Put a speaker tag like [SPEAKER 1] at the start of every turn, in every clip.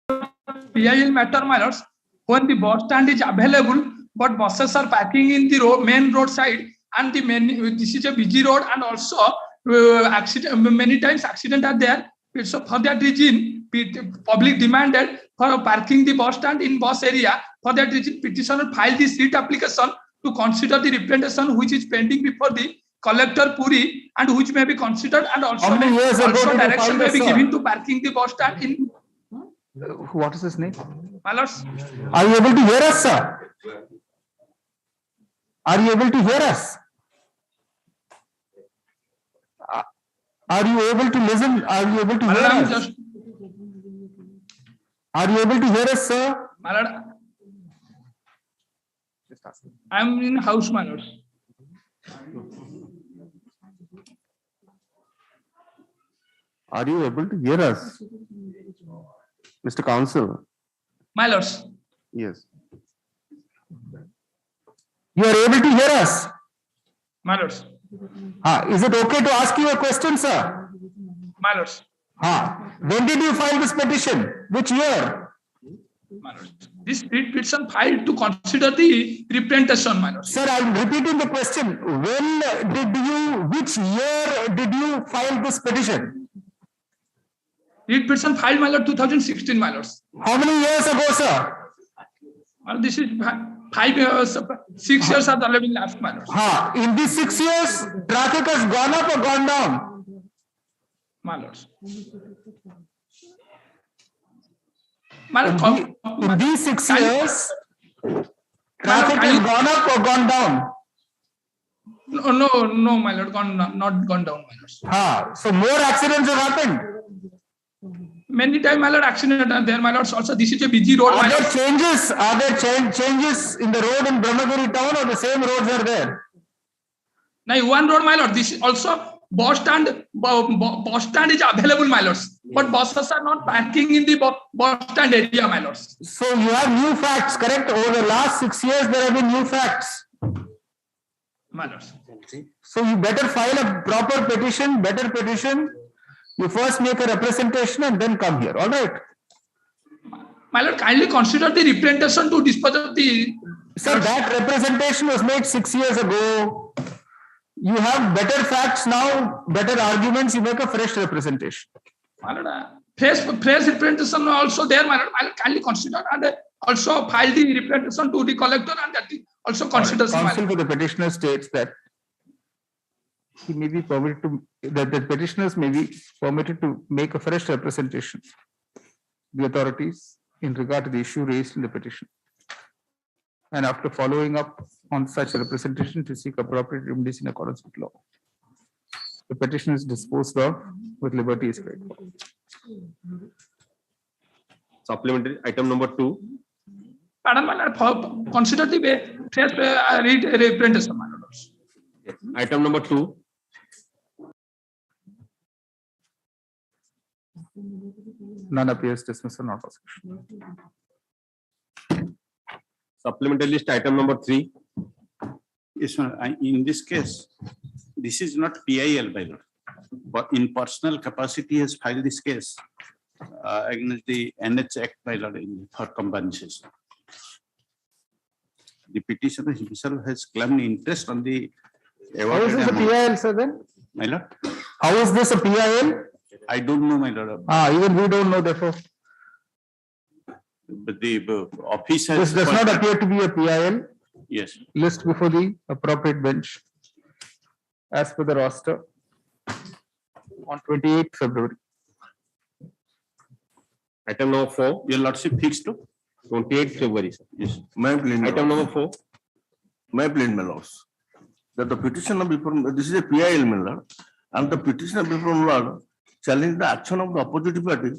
[SPEAKER 1] PIL matter, my lords, when the bus stand is available, but buses are parking in the main road side, and this is a busy road, and also accident, many times accident are there. So for that reason, public demanded for parking the bus stand in bus area. For that reason, petitioner filed this writ application to consider the representation which is pending before the collector Puri, and which may be considered, and also direction may be given to parking the bus stand in.
[SPEAKER 2] What is his name?
[SPEAKER 1] My lords.
[SPEAKER 2] Are you able to hear us, sir? Are you able to hear us? Are you able to listen? Are you able to hear us? Are you able to hear us, sir?
[SPEAKER 1] My lord, I am in house, my lords.
[SPEAKER 2] Are you able to hear us, Mr. Counsel?
[SPEAKER 1] My lords.
[SPEAKER 2] Yes. You are able to hear us?
[SPEAKER 1] My lords.
[SPEAKER 2] Is it okay to ask you a question, sir?
[SPEAKER 1] My lords.
[SPEAKER 2] When did you file this petition? Which year?
[SPEAKER 1] My lords. This petition filed to consider the representation, my lords.
[SPEAKER 2] Sir, I am repeating the question. Which year did you file this petition?
[SPEAKER 1] Petition filed, my lord, 2016, my lords.
[SPEAKER 2] How many years ago, sir?
[SPEAKER 1] This is 5 years, 6 years are already last, my lords.
[SPEAKER 2] In these 6 years, traffic has gone up or gone down?
[SPEAKER 1] My lords.
[SPEAKER 2] In these 6 years, traffic has gone up or gone down?
[SPEAKER 1] No, my lord, not gone down, my lords.
[SPEAKER 2] So more accidents have happened.
[SPEAKER 1] Many times, my lord, accident are there, my lords. Also, this is a busy road.
[SPEAKER 2] Are there changes? Are there changes in the road in Brahmagiri town, or the same roads are there?
[SPEAKER 1] Now, one road, my lord. This is also bus stand is available, my lords. But buses are not parking in the bus stand area, my lords.
[SPEAKER 2] So you have new facts, correct? Over the last 6 years, there have been new facts.
[SPEAKER 1] My lords.
[SPEAKER 2] So you better file a proper petition, better petition. You first make a representation and then come here. All right.
[SPEAKER 1] My lord, kindly consider the representation to dispose of the.
[SPEAKER 2] Sir, that representation was made 6 years ago. You have better facts now, better arguments. You make a fresh representation.
[SPEAKER 1] My lord, fresh representation also there, my lord. I will kindly consider and also file the representation to the collector, and that also considers.
[SPEAKER 2] Counsel for the petitioner states that he may be permitted to, that the petitioners may be permitted to make a fresh representation to the authorities in regard to the issue raised in the petition. And after following up on such a representation, to seek appropriate remedies in accordance with law. The petition is disposed of with liberty is grateful.
[SPEAKER 3] Supplementary item number 2.
[SPEAKER 1] Madam, consider the fresh representation, my lord.
[SPEAKER 3] Item number 2.
[SPEAKER 2] None appears, dismissal not prosecution.
[SPEAKER 3] Supplementary list item number 3.
[SPEAKER 4] Yes, in this case, this is not PIL by law, but in personal capacity has filed this case against the NH Act by law for compensation. The petitioner himself has claimed interest on the.
[SPEAKER 2] How is this a PIL, sir, then?
[SPEAKER 4] My lord?
[SPEAKER 2] How is this a PIL?
[SPEAKER 4] I don't know, my lord.
[SPEAKER 2] Even we don't know, therefore.
[SPEAKER 4] But the office has.
[SPEAKER 2] This does not appear to be a PIL.
[SPEAKER 4] Yes.
[SPEAKER 2] List before the appropriate bench as per the roster on 28th February.
[SPEAKER 3] Item number 4.
[SPEAKER 4] Your lordship fixed to
[SPEAKER 3] 28th February. Sir.
[SPEAKER 4] yes.
[SPEAKER 3] Item number 4.
[SPEAKER 5] My plain, my lords, that the petitioner before, this is a PIL, my lord, and the petitioner before lord challenge the action of the opposite party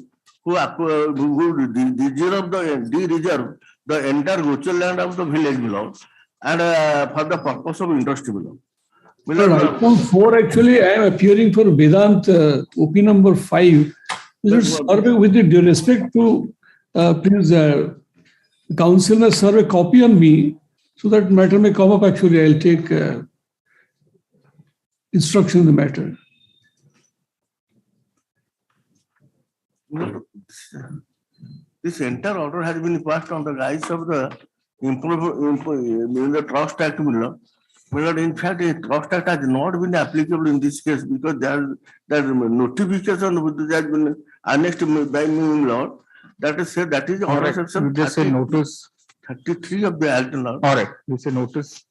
[SPEAKER 5] who de-reserve the entire virtual land of the village below and for the purpose of industry below.
[SPEAKER 6] Item 4, actually, I am appearing for Vedant OP number 5. With the due respect to please, council may serve a copy on me so that matter may come up. Actually, I'll take instruction in the matter.
[SPEAKER 5] This this entire order has been passed on the guise of the in the Trust Act, but in fact, the Trust Act has not been applicable in this case because there notification which has been annexed by me, Lord. That is said, that is
[SPEAKER 2] All
[SPEAKER 5] order
[SPEAKER 2] right,
[SPEAKER 5] section
[SPEAKER 2] you just say notice.
[SPEAKER 5] 33 of the Act, Lord.
[SPEAKER 2] All right, you say notice.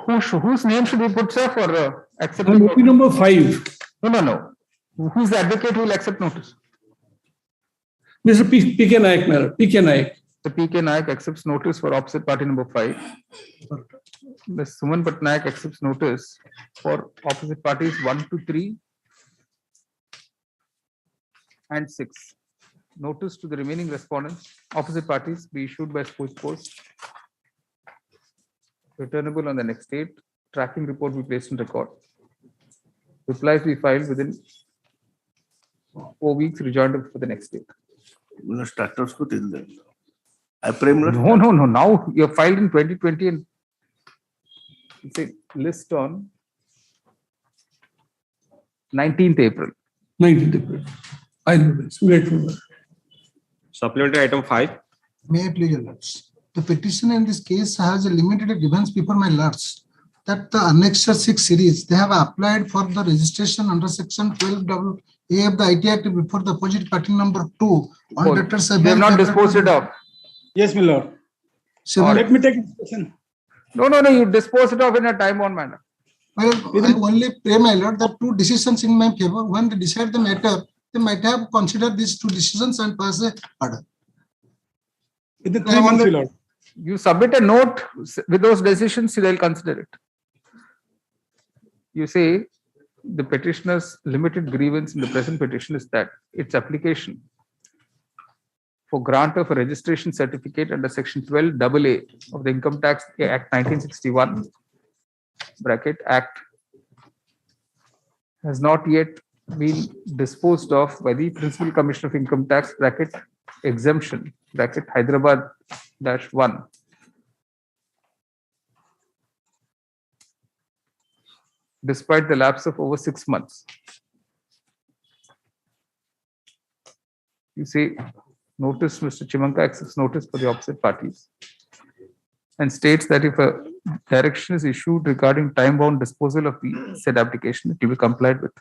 [SPEAKER 2] Whose name should we put, sir, for
[SPEAKER 6] On
[SPEAKER 2] accepting?
[SPEAKER 6] OP number 5,
[SPEAKER 2] No. Who's the advocate who will accept notice?
[SPEAKER 6] Mr. P.K. Naik, Mayor, P.K. Naik.
[SPEAKER 2] The P.K. Naik accepts notice for opposite party number 5. Ms. Suman Patnaik accepts notice for opposite parties 1 to 3 and 6. Notice to the remaining respondents, opposite parties be issued by speed post. Returnable on the next date. Tracking report be placed in record. Replies be filed within 4 weeks, rejoined for the next date.
[SPEAKER 5] Status ko till then. I pray,
[SPEAKER 2] No. Now you have filed in 2020 and it's a list on 19th April.
[SPEAKER 6] 19th April. I know this. Grateful.
[SPEAKER 3] Supplementary item 5.
[SPEAKER 7] May I please, your lords? The petitioner in this case has a limited grievance before my lords that the Annexure 6 series, they have applied for the registration under section 12AA of the IT Act before the opposite party number 2 on
[SPEAKER 2] Oh,
[SPEAKER 7] letter
[SPEAKER 2] They have not disposed it of.
[SPEAKER 8] Yes, my lord.
[SPEAKER 7] Seven.
[SPEAKER 8] Let me take discussion.
[SPEAKER 2] No, you dispose it of in a time-bound manner.
[SPEAKER 7] Well, I only pray, my lord, that two decisions in my favor, when they decide the matter, they might have considered these two decisions and pass a order.
[SPEAKER 8] Within 3 months, my lord.
[SPEAKER 2] You submit a note with those decisions, they'll consider it. You say the petitioner's limited grievance in the present petition is that its application for grant of a registration certificate under section 12AA of the Income Tax Act 1961 bracket Act has not yet been disposed of by the Principal Commissioner of Income Tax bracket exemption bracket Hyderabad -1. Despite the lapse of over 6 months. You say notice, Mr. Chimanka accepts notice for the opposite parties and states that if a direction is issued regarding time-bound disposal of the said application, it will be complied with.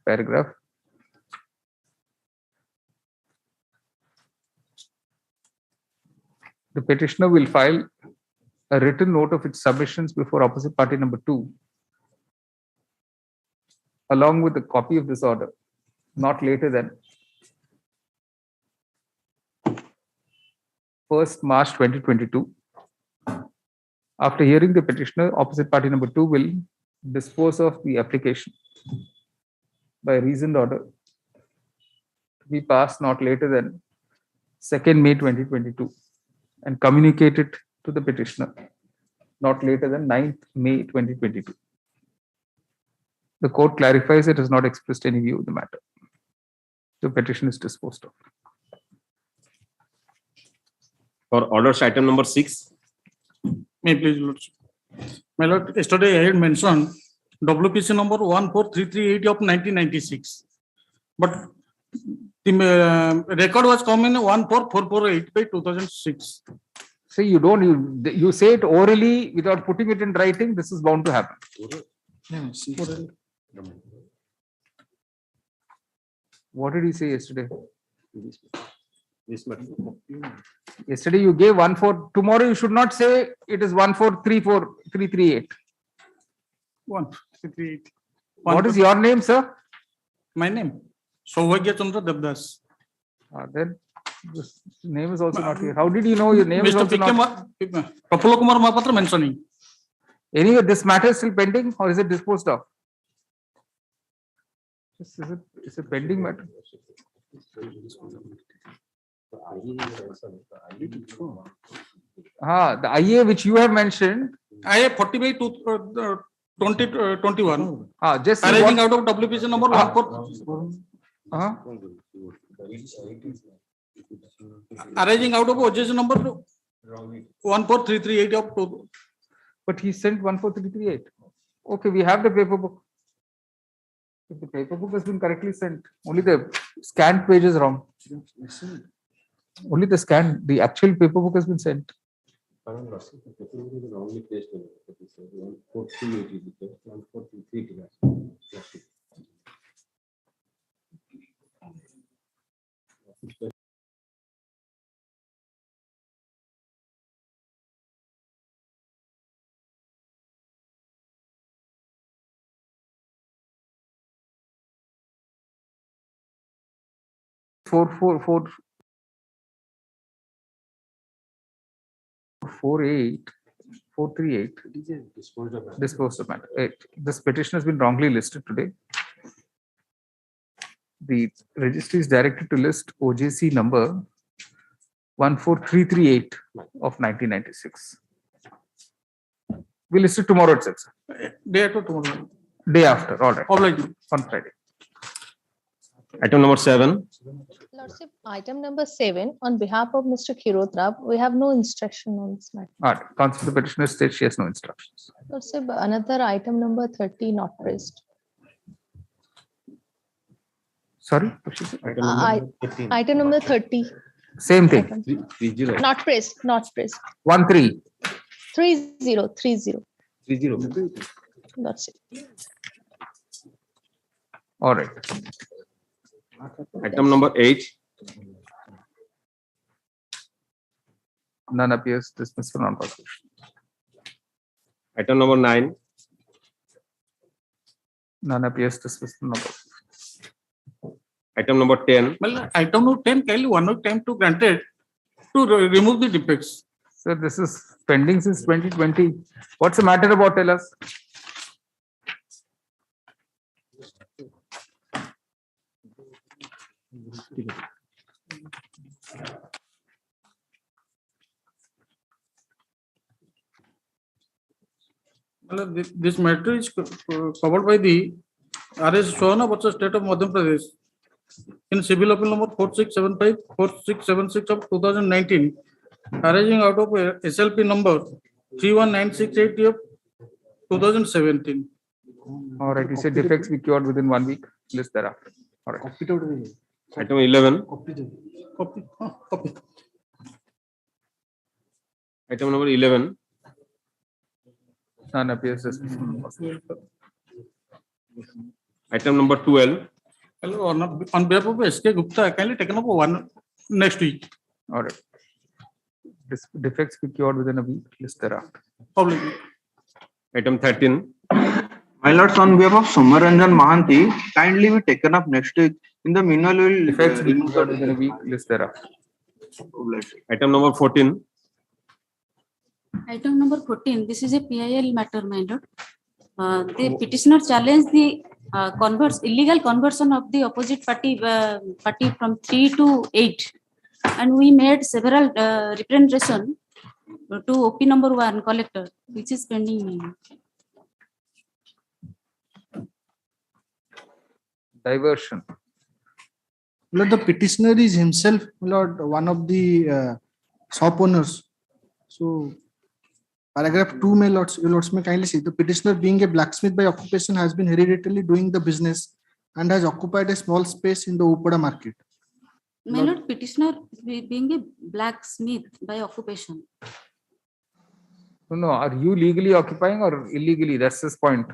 [SPEAKER 2] Paragraph. The petitioner will file a written note of its submissions before opposite party number 2, along with a copy of this order, not later than 1st March 2022. After hearing the petitioner, opposite party number 2 will dispose of the application by reasoned order to be passed not later than 2nd May 2022 and communicate it to the petitioner not later than 9th May 2022. The court clarifies it has not expressed any view of the matter. The petition is disposed of.
[SPEAKER 3] For orders item number 6.
[SPEAKER 8] May I please, lords. My lord, yesterday I had mentioned WPC number 14338 of 1996. But the record was come in 14448 by 2006.
[SPEAKER 2] See, you say it orally without putting it in writing, this is bound to happen. What did he say yesterday?
[SPEAKER 3] This matter.
[SPEAKER 2] Yesterday you gave 14. Tomorrow you should not say it is 1434338.
[SPEAKER 8] 138.
[SPEAKER 2] What is your name, sir?
[SPEAKER 8] My name? Saubhagya Chandra Devdas.
[SPEAKER 2] Then this name is also not here. How did you know your name is
[SPEAKER 8] Mr.
[SPEAKER 2] also not?
[SPEAKER 8] Prafula Kumar Mahapatra mentioning.
[SPEAKER 2] Anyway, this matter is still pending or is it disposed of? Is it pending matter? The IA which you have mentioned.
[SPEAKER 8] I have 40 by 2021.
[SPEAKER 2] Just
[SPEAKER 8] Arising out of WPC number 14. Arising out of OJS number 14338 of 2.
[SPEAKER 2] But he sent 14338. Okay, we have the paper book. If the paper book has been correctly sent, only the scanned page is wrong. Only the actual paper book has been sent.
[SPEAKER 3] Wrongly placed.
[SPEAKER 2] 438 disposed of matter. This petition has been wrongly listed today. The registry is directed to list OJC number 14338 of 1996. We list it tomorrow itself, sir.
[SPEAKER 8] Day after tomorrow.
[SPEAKER 2] Day after, all right,
[SPEAKER 8] Oblige.
[SPEAKER 2] on Friday.
[SPEAKER 3] Item number 7.
[SPEAKER 9] Lordship, item number 7, on behalf of Mr. Khirotra, we have no instruction on this matter.
[SPEAKER 2] All right, counsel, the petitioner states she has no instructions.
[SPEAKER 9] Lordship, another item number 30 not raised.
[SPEAKER 2] Sorry, what she said?
[SPEAKER 9] Item number 30.
[SPEAKER 2] Same thing.
[SPEAKER 9] item.
[SPEAKER 3] 30.
[SPEAKER 9] Not pressed, not pressed.
[SPEAKER 2] 13.
[SPEAKER 9] 30.
[SPEAKER 3] 30.
[SPEAKER 9] That's it.
[SPEAKER 2] All right.
[SPEAKER 3] Item number 8.
[SPEAKER 2] None appears dismissed for non-prosecution.
[SPEAKER 3] Item number 9.
[SPEAKER 2] None appears dismissed for non-prosecution.
[SPEAKER 3] Item number 10.
[SPEAKER 8] Well, item number 10, kindly one more time to granted to remove the defects.
[SPEAKER 2] Sir, this is pending since 2020. What's the matter about? Tell us.
[SPEAKER 8] Well, this matter is covered by the RS Sohana versus State of Madhya Pradesh in civil appeal number 4675, 4676 of 2019, arising out of SLP number 31968 of 2017.
[SPEAKER 2] All right, you said defects be cured within 1 week. List thereafter. All right.
[SPEAKER 3] Item 11.
[SPEAKER 8] Copy.
[SPEAKER 3] Item number 11.
[SPEAKER 2] None appears dismissed for non-prosecution.
[SPEAKER 3] Item number 12.
[SPEAKER 8] Hello, on behalf of SK Gupta, kindly taken up one next week.
[SPEAKER 2] All right. Defects be cured within a week. List thereafter.
[SPEAKER 8] Public.
[SPEAKER 3] Item 13.
[SPEAKER 10] My lords, on behalf of Somaranjan Mahanti, kindly be taken up next week. In the meanwhile, we will
[SPEAKER 2] Defects be
[SPEAKER 10] remove
[SPEAKER 2] cured within a week. List thereafter.
[SPEAKER 3] Item number 14.
[SPEAKER 11] Item number 14, this is a PIL matter, my lord. The petitioner challenged the illegal conversion of the opposite party from 3 to 8. And we made several representation to OP number 1 collector, which is pending. My lord.
[SPEAKER 2] Diversion.
[SPEAKER 12] Lord, the petitioner is himself, Lord, one of the shop owners. So, paragraph 2, my lords, your lords may kindly see, the petitioner being a blacksmith by occupation has been hereditarily doing the business and has occupied a small space in the Upada market.
[SPEAKER 11] My lord, petitioner being a blacksmith by occupation.
[SPEAKER 2] No, are you legally occupying or illegally? That's his point.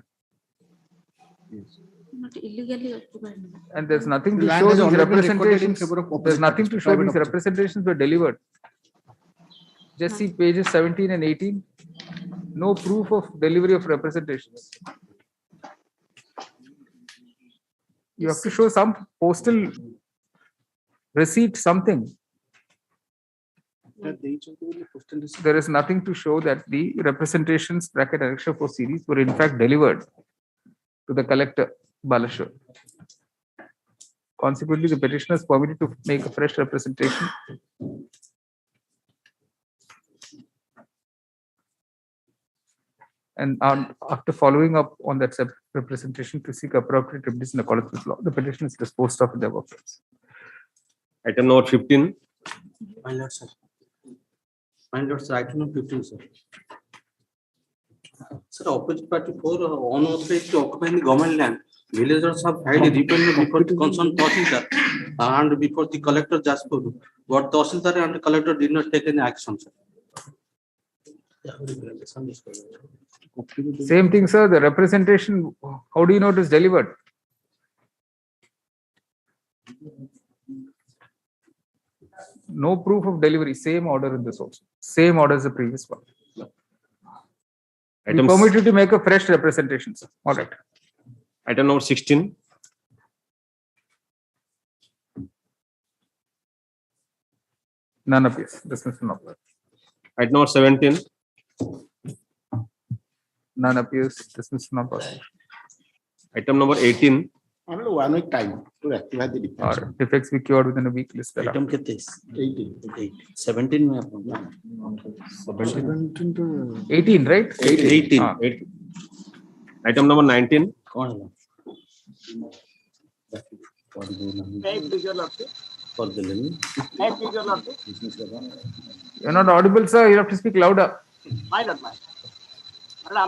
[SPEAKER 11] Not illegally occupied.
[SPEAKER 2] And there's nothing
[SPEAKER 12] The
[SPEAKER 2] to
[SPEAKER 12] land
[SPEAKER 2] show
[SPEAKER 12] has
[SPEAKER 2] these
[SPEAKER 12] already been recorded in
[SPEAKER 2] representations.
[SPEAKER 12] favor of
[SPEAKER 2] There's
[SPEAKER 12] opposite
[SPEAKER 2] nothing
[SPEAKER 12] parties,
[SPEAKER 2] to show
[SPEAKER 12] private
[SPEAKER 2] these
[SPEAKER 12] opposite.
[SPEAKER 2] representations were delivered. Just see pages 17 and 18. No proof of delivery of representations. You have to show some postal receipt, something. There is nothing to show that the representations bracket annexure 4 series were in fact delivered to the collector, Balashur. Consequently, the petitioner is permitted to make a fresh representation. And after following up on that representation to seek appropriate remedies in accordance with law, the petition is disposed of in their workplace.
[SPEAKER 3] Item number 15.
[SPEAKER 13] My lord, sir. My lord, sir, item number 15, sir. Sir, opposite party 4 unauthorized to occupy the government land Villagers have filed a repayment before the concerned Tahsildar and before the collector Jaspur, but Tahsildar and collector did not take any action, sir.
[SPEAKER 2] Same thing, sir, the representation, how do you know it is delivered? No proof of delivery, same order in this also, same order as the previous one. We permit you to make a fresh representation, sir. All right.
[SPEAKER 3] Item number 16.
[SPEAKER 2] None appears. Dismissal not allowed.
[SPEAKER 3] Item number 17.
[SPEAKER 2] None appears. Dismissal not allowed.
[SPEAKER 3] Item number 18.
[SPEAKER 4] Only 1 week time to activate the defense.
[SPEAKER 2] All right. Defects be cured within a week. List that
[SPEAKER 13] Item
[SPEAKER 2] up.
[SPEAKER 13] कितने? 18. 17 में आप
[SPEAKER 2] 17 to 18, right?
[SPEAKER 3] 18.
[SPEAKER 2] Ah.
[SPEAKER 3] 18. Item number 19.
[SPEAKER 13] कौन है? For the limit.
[SPEAKER 2] You're not audible, sir. You have to speak louder.
[SPEAKER 14] Am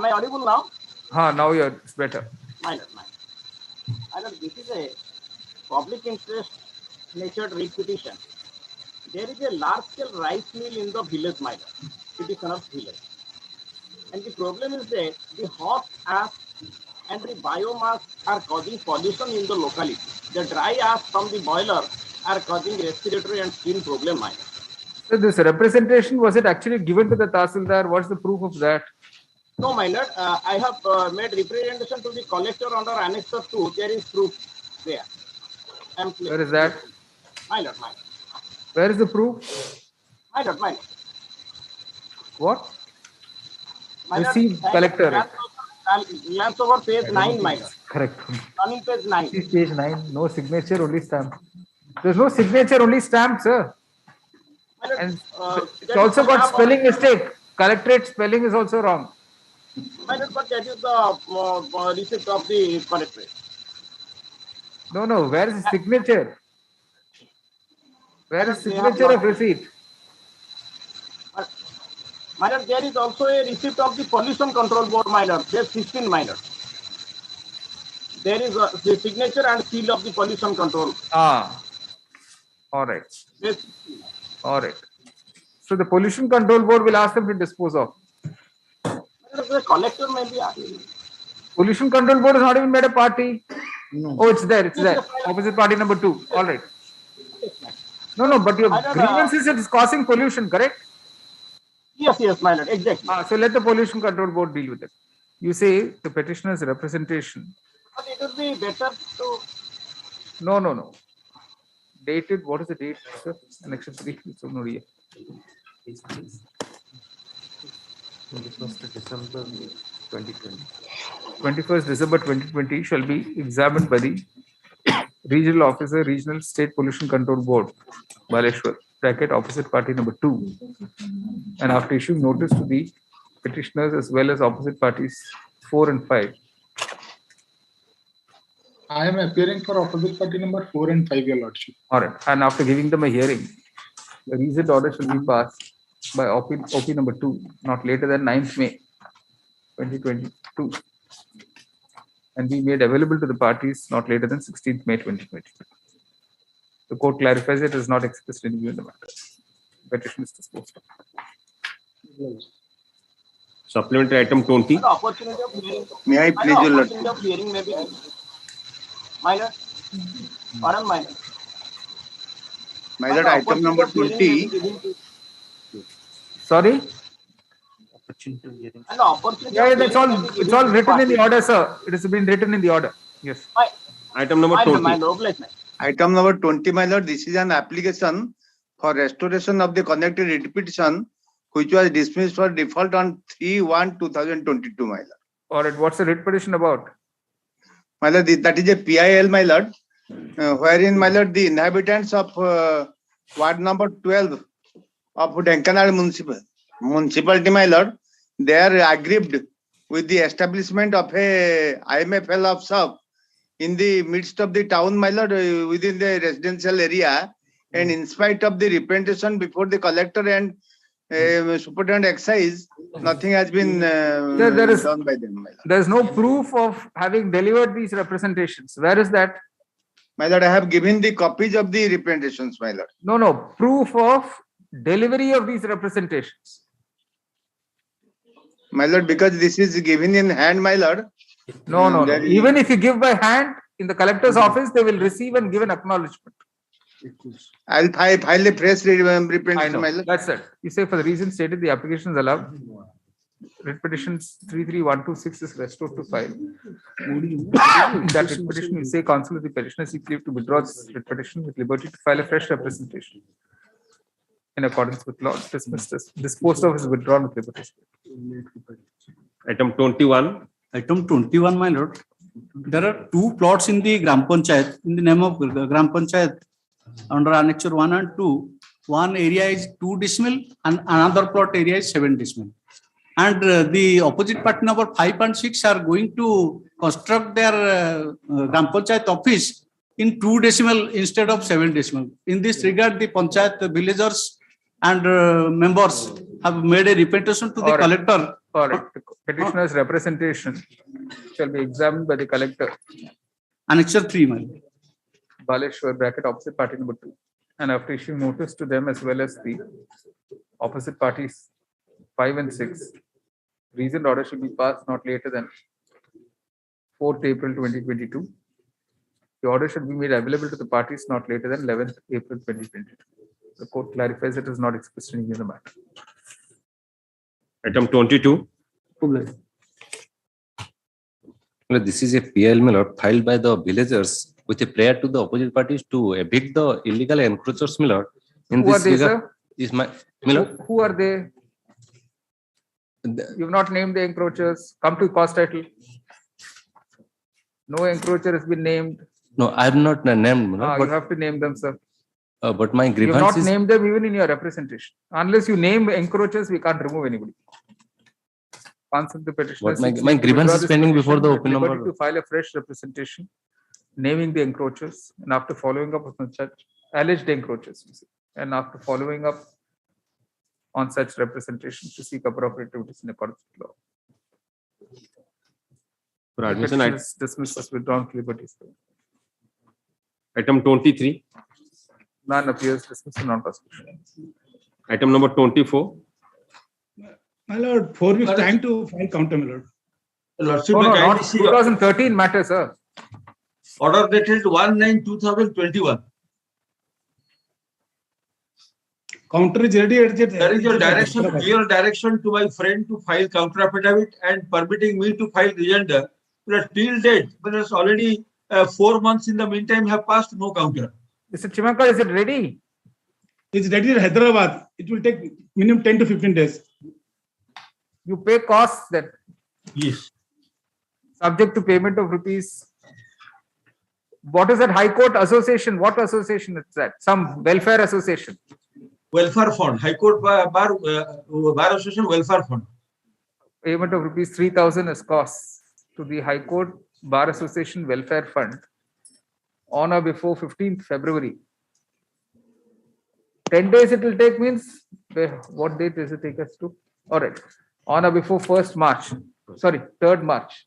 [SPEAKER 14] I audible now?
[SPEAKER 2] Now it's better.
[SPEAKER 14] This is a public interest natured writ petition. There is a large scale rice mill in the village, petitioner's village. And the problem is that the hot ash and the biomass are causing pollution in the locality. The dry ash from the boiler are causing respiratory and skin problem.
[SPEAKER 2] So this representation, was it actually given to the Tahsildar? What's the proof of that?
[SPEAKER 14] No, my lord, I have made representation to the collector under Annex 2. There is proof there.
[SPEAKER 2] Where is that?
[SPEAKER 14] My lord.
[SPEAKER 2] Where is the proof?
[SPEAKER 14] My lord.
[SPEAKER 2] What?
[SPEAKER 14] My lord,
[SPEAKER 2] Received collector.
[SPEAKER 14] Glance over page 9, my lord.
[SPEAKER 2] Correct.
[SPEAKER 14] Turning page 9.
[SPEAKER 2] See page 9. No signature, only stamp. There's no signature, only stamp, sir. And it's also got spelling mistake. Collectorate spelling is also wrong.
[SPEAKER 14] My lord, but that is the receipt of the collectorate.
[SPEAKER 2] No. Where is the signature? Where is signature of receipt?
[SPEAKER 14] My lord, there is also a receipt of the pollution control board, my lord. There's 16, my lord. There is the signature and seal of the pollution control.
[SPEAKER 2] All right.
[SPEAKER 14] Yes.
[SPEAKER 2] All right. So the pollution control board will ask them to dispose of.
[SPEAKER 14] The collector may be asking.
[SPEAKER 2] Pollution control board has not even made a party. No. Oh, it's there. Opposite party number 2. All right. No, but your grievance is it's causing pollution, correct?
[SPEAKER 14] Yes, my lord, exactly.
[SPEAKER 2] So let the pollution control board deal with it. You say the petitioner's representation.
[SPEAKER 14] But it would be better to.
[SPEAKER 2] No. Dated, what is the date, sir? Annexure 3. It's no here.
[SPEAKER 13] 21st December 2020.
[SPEAKER 2] 21st December 2020 shall be examined by the Regional Officer, Regional State Pollution Control Board, Baleshwar, opposite party number 2. And after issuing notice to the petitioners as well as opposite parties 4 and 5.
[SPEAKER 15] I am appearing for opposite party number 4 and 5, your lordship.
[SPEAKER 2] All right. And after giving them a hearing, the recent order shall be passed by OP number 2, not later than 9th May 2022. And be made available to the parties not later than 16th May 2022. The court clarifies it is not expressed in view in the matter. Petition is disposed of.
[SPEAKER 3] Supplementary item 20.
[SPEAKER 14] The opportunity of hearing.
[SPEAKER 10] May I please, your lord?
[SPEAKER 14] Opportunity of hearing may be. Minor. Pardon, minor.
[SPEAKER 10] My lord, item number 20.
[SPEAKER 2] Sorry?
[SPEAKER 14] And the opportunity
[SPEAKER 2] Yeah,
[SPEAKER 14] of
[SPEAKER 2] that's
[SPEAKER 14] hearing
[SPEAKER 2] all.
[SPEAKER 14] may be
[SPEAKER 2] It's all
[SPEAKER 14] given to
[SPEAKER 2] written in the
[SPEAKER 14] parties.
[SPEAKER 2] order, sir. It has been written in the order. Yes.
[SPEAKER 3] Item number 20.
[SPEAKER 10] Item number 20, my lord, this is an application for restoration of the connected writ petition, which was dismissed for default on 3/1/2022, my lord.
[SPEAKER 2] All right. What's the writ petition about?
[SPEAKER 10] My lord, that is a PIL, my lord, wherein, my lord, the inhabitants of ward number 12 of Denkanal municipality, my lord, they are aggrieved with the establishment of a IMFL of shop in the midst of the town, my lord, within the residential area, and in spite of the representation before the collector and Superintendent Excise, nothing has been
[SPEAKER 2] There is-
[SPEAKER 10] done by them, my lord.
[SPEAKER 2] There is no proof of having delivered these representations. Where is that?
[SPEAKER 10] My lord, I have given the copies of the representations, my lord.
[SPEAKER 2] No, proof of delivery of these representations.
[SPEAKER 10] My lord, because this is given in hand, my lord.
[SPEAKER 2] No.
[SPEAKER 10] there is-
[SPEAKER 2] Even if you give by hand in the collector's office, they will receive and give an acknowledgement.
[SPEAKER 10] I'll file a fresh
[SPEAKER 2] I
[SPEAKER 10] representation,
[SPEAKER 2] know.
[SPEAKER 10] my lord.
[SPEAKER 2] That's it. You say for the reason stated, the application is allowed. Writ petitions 33126 is restored to file. In that writ petition, you say counsel of the petitioner seeks leave to withdraw this writ petition with liberty to file a fresh representation in accordance with law. Disposed of is withdrawn with liberty.
[SPEAKER 3] Item 21.
[SPEAKER 8] Item 21, my lord. There are two plots in the Gram Panchayat, in the name of Gram Panchayat, under annexure 1 and 2. One area is 2 decimal and another plot area is 7 decimal. And the opposite party number 5 and 6 are going to construct their Gram Panchayat office in 2 decimal instead of 7 decimal. In this regard, the Panchayat villagers and members have made a representation to the collector.
[SPEAKER 2] Petitioner's representation shall be examined by the collector.
[SPEAKER 8] Annexure 3, my lord.
[SPEAKER 2] Baleshwar bracket opposite party number 2. And after issuing notice to them as well as the opposite parties 5 and 6, reasoned order should be passed not later than 4th April 2022. The order should be made available to the parties not later than 11th April 2022. The court clarifies it is not expressed in the matter.
[SPEAKER 3] Item 22.
[SPEAKER 16] This is a PL filed by the villagers with a prayer to the opposite parties to evict the illegal encroachers, my lord. In
[SPEAKER 2] Who are
[SPEAKER 16] this
[SPEAKER 2] they,
[SPEAKER 16] regard,
[SPEAKER 2] sir?
[SPEAKER 16] is my lord.
[SPEAKER 2] Who are they? You've not named the encroachers. Come to cause title. No encroacher has been named.
[SPEAKER 16] No, I have not named, my lord,
[SPEAKER 2] You have to name them, sir.
[SPEAKER 16] but my
[SPEAKER 2] You have
[SPEAKER 16] grievance
[SPEAKER 2] not
[SPEAKER 16] is
[SPEAKER 2] named them even in your representation. Unless you name encroachers, we can't remove anybody. Consult the petitioner.
[SPEAKER 16] What my grievance is pending before the open number.
[SPEAKER 2] To file a fresh representation, naming the encroachers, and after following up on such alleged encroachers, you see, and after following up on such representation to seek appropriate remedies in accordance with law.
[SPEAKER 3] For admission,
[SPEAKER 2] Dismissed as withdrawn liberties.
[SPEAKER 3] Item 23.
[SPEAKER 2] None appears dismissed and non-prosecution.
[SPEAKER 3] Item number 24.
[SPEAKER 17] My lord, 4 weeks time to file counter, my lord.
[SPEAKER 2] Lordship, not 2013 matter, sir.
[SPEAKER 18] Order dated 1/9/2021.
[SPEAKER 17] Counter is ready.
[SPEAKER 18] There is a direction, clear direction to my friend to file counter affidavit and permitting me to file rejoinder. But till date, but it's already 4 months in the meantime have passed, no counter.
[SPEAKER 2] Mr. Chimakar, is it ready?
[SPEAKER 17] It's ready in Hyderabad. It will take minimum 10 to 15 days.
[SPEAKER 2] You pay costs then.
[SPEAKER 18] Yes.
[SPEAKER 2] Subject to payment of rupees. What is that High Court association? What association is that? Some welfare association.
[SPEAKER 18] Welfare fund, High Court Bar Association Welfare Fund.
[SPEAKER 2] Payment of rupees 3,000 as costs to the High Court Bar Association Welfare Fund on or before 15th February. 10 days it will take means, what date does it take us to? All right. On or before 3rd March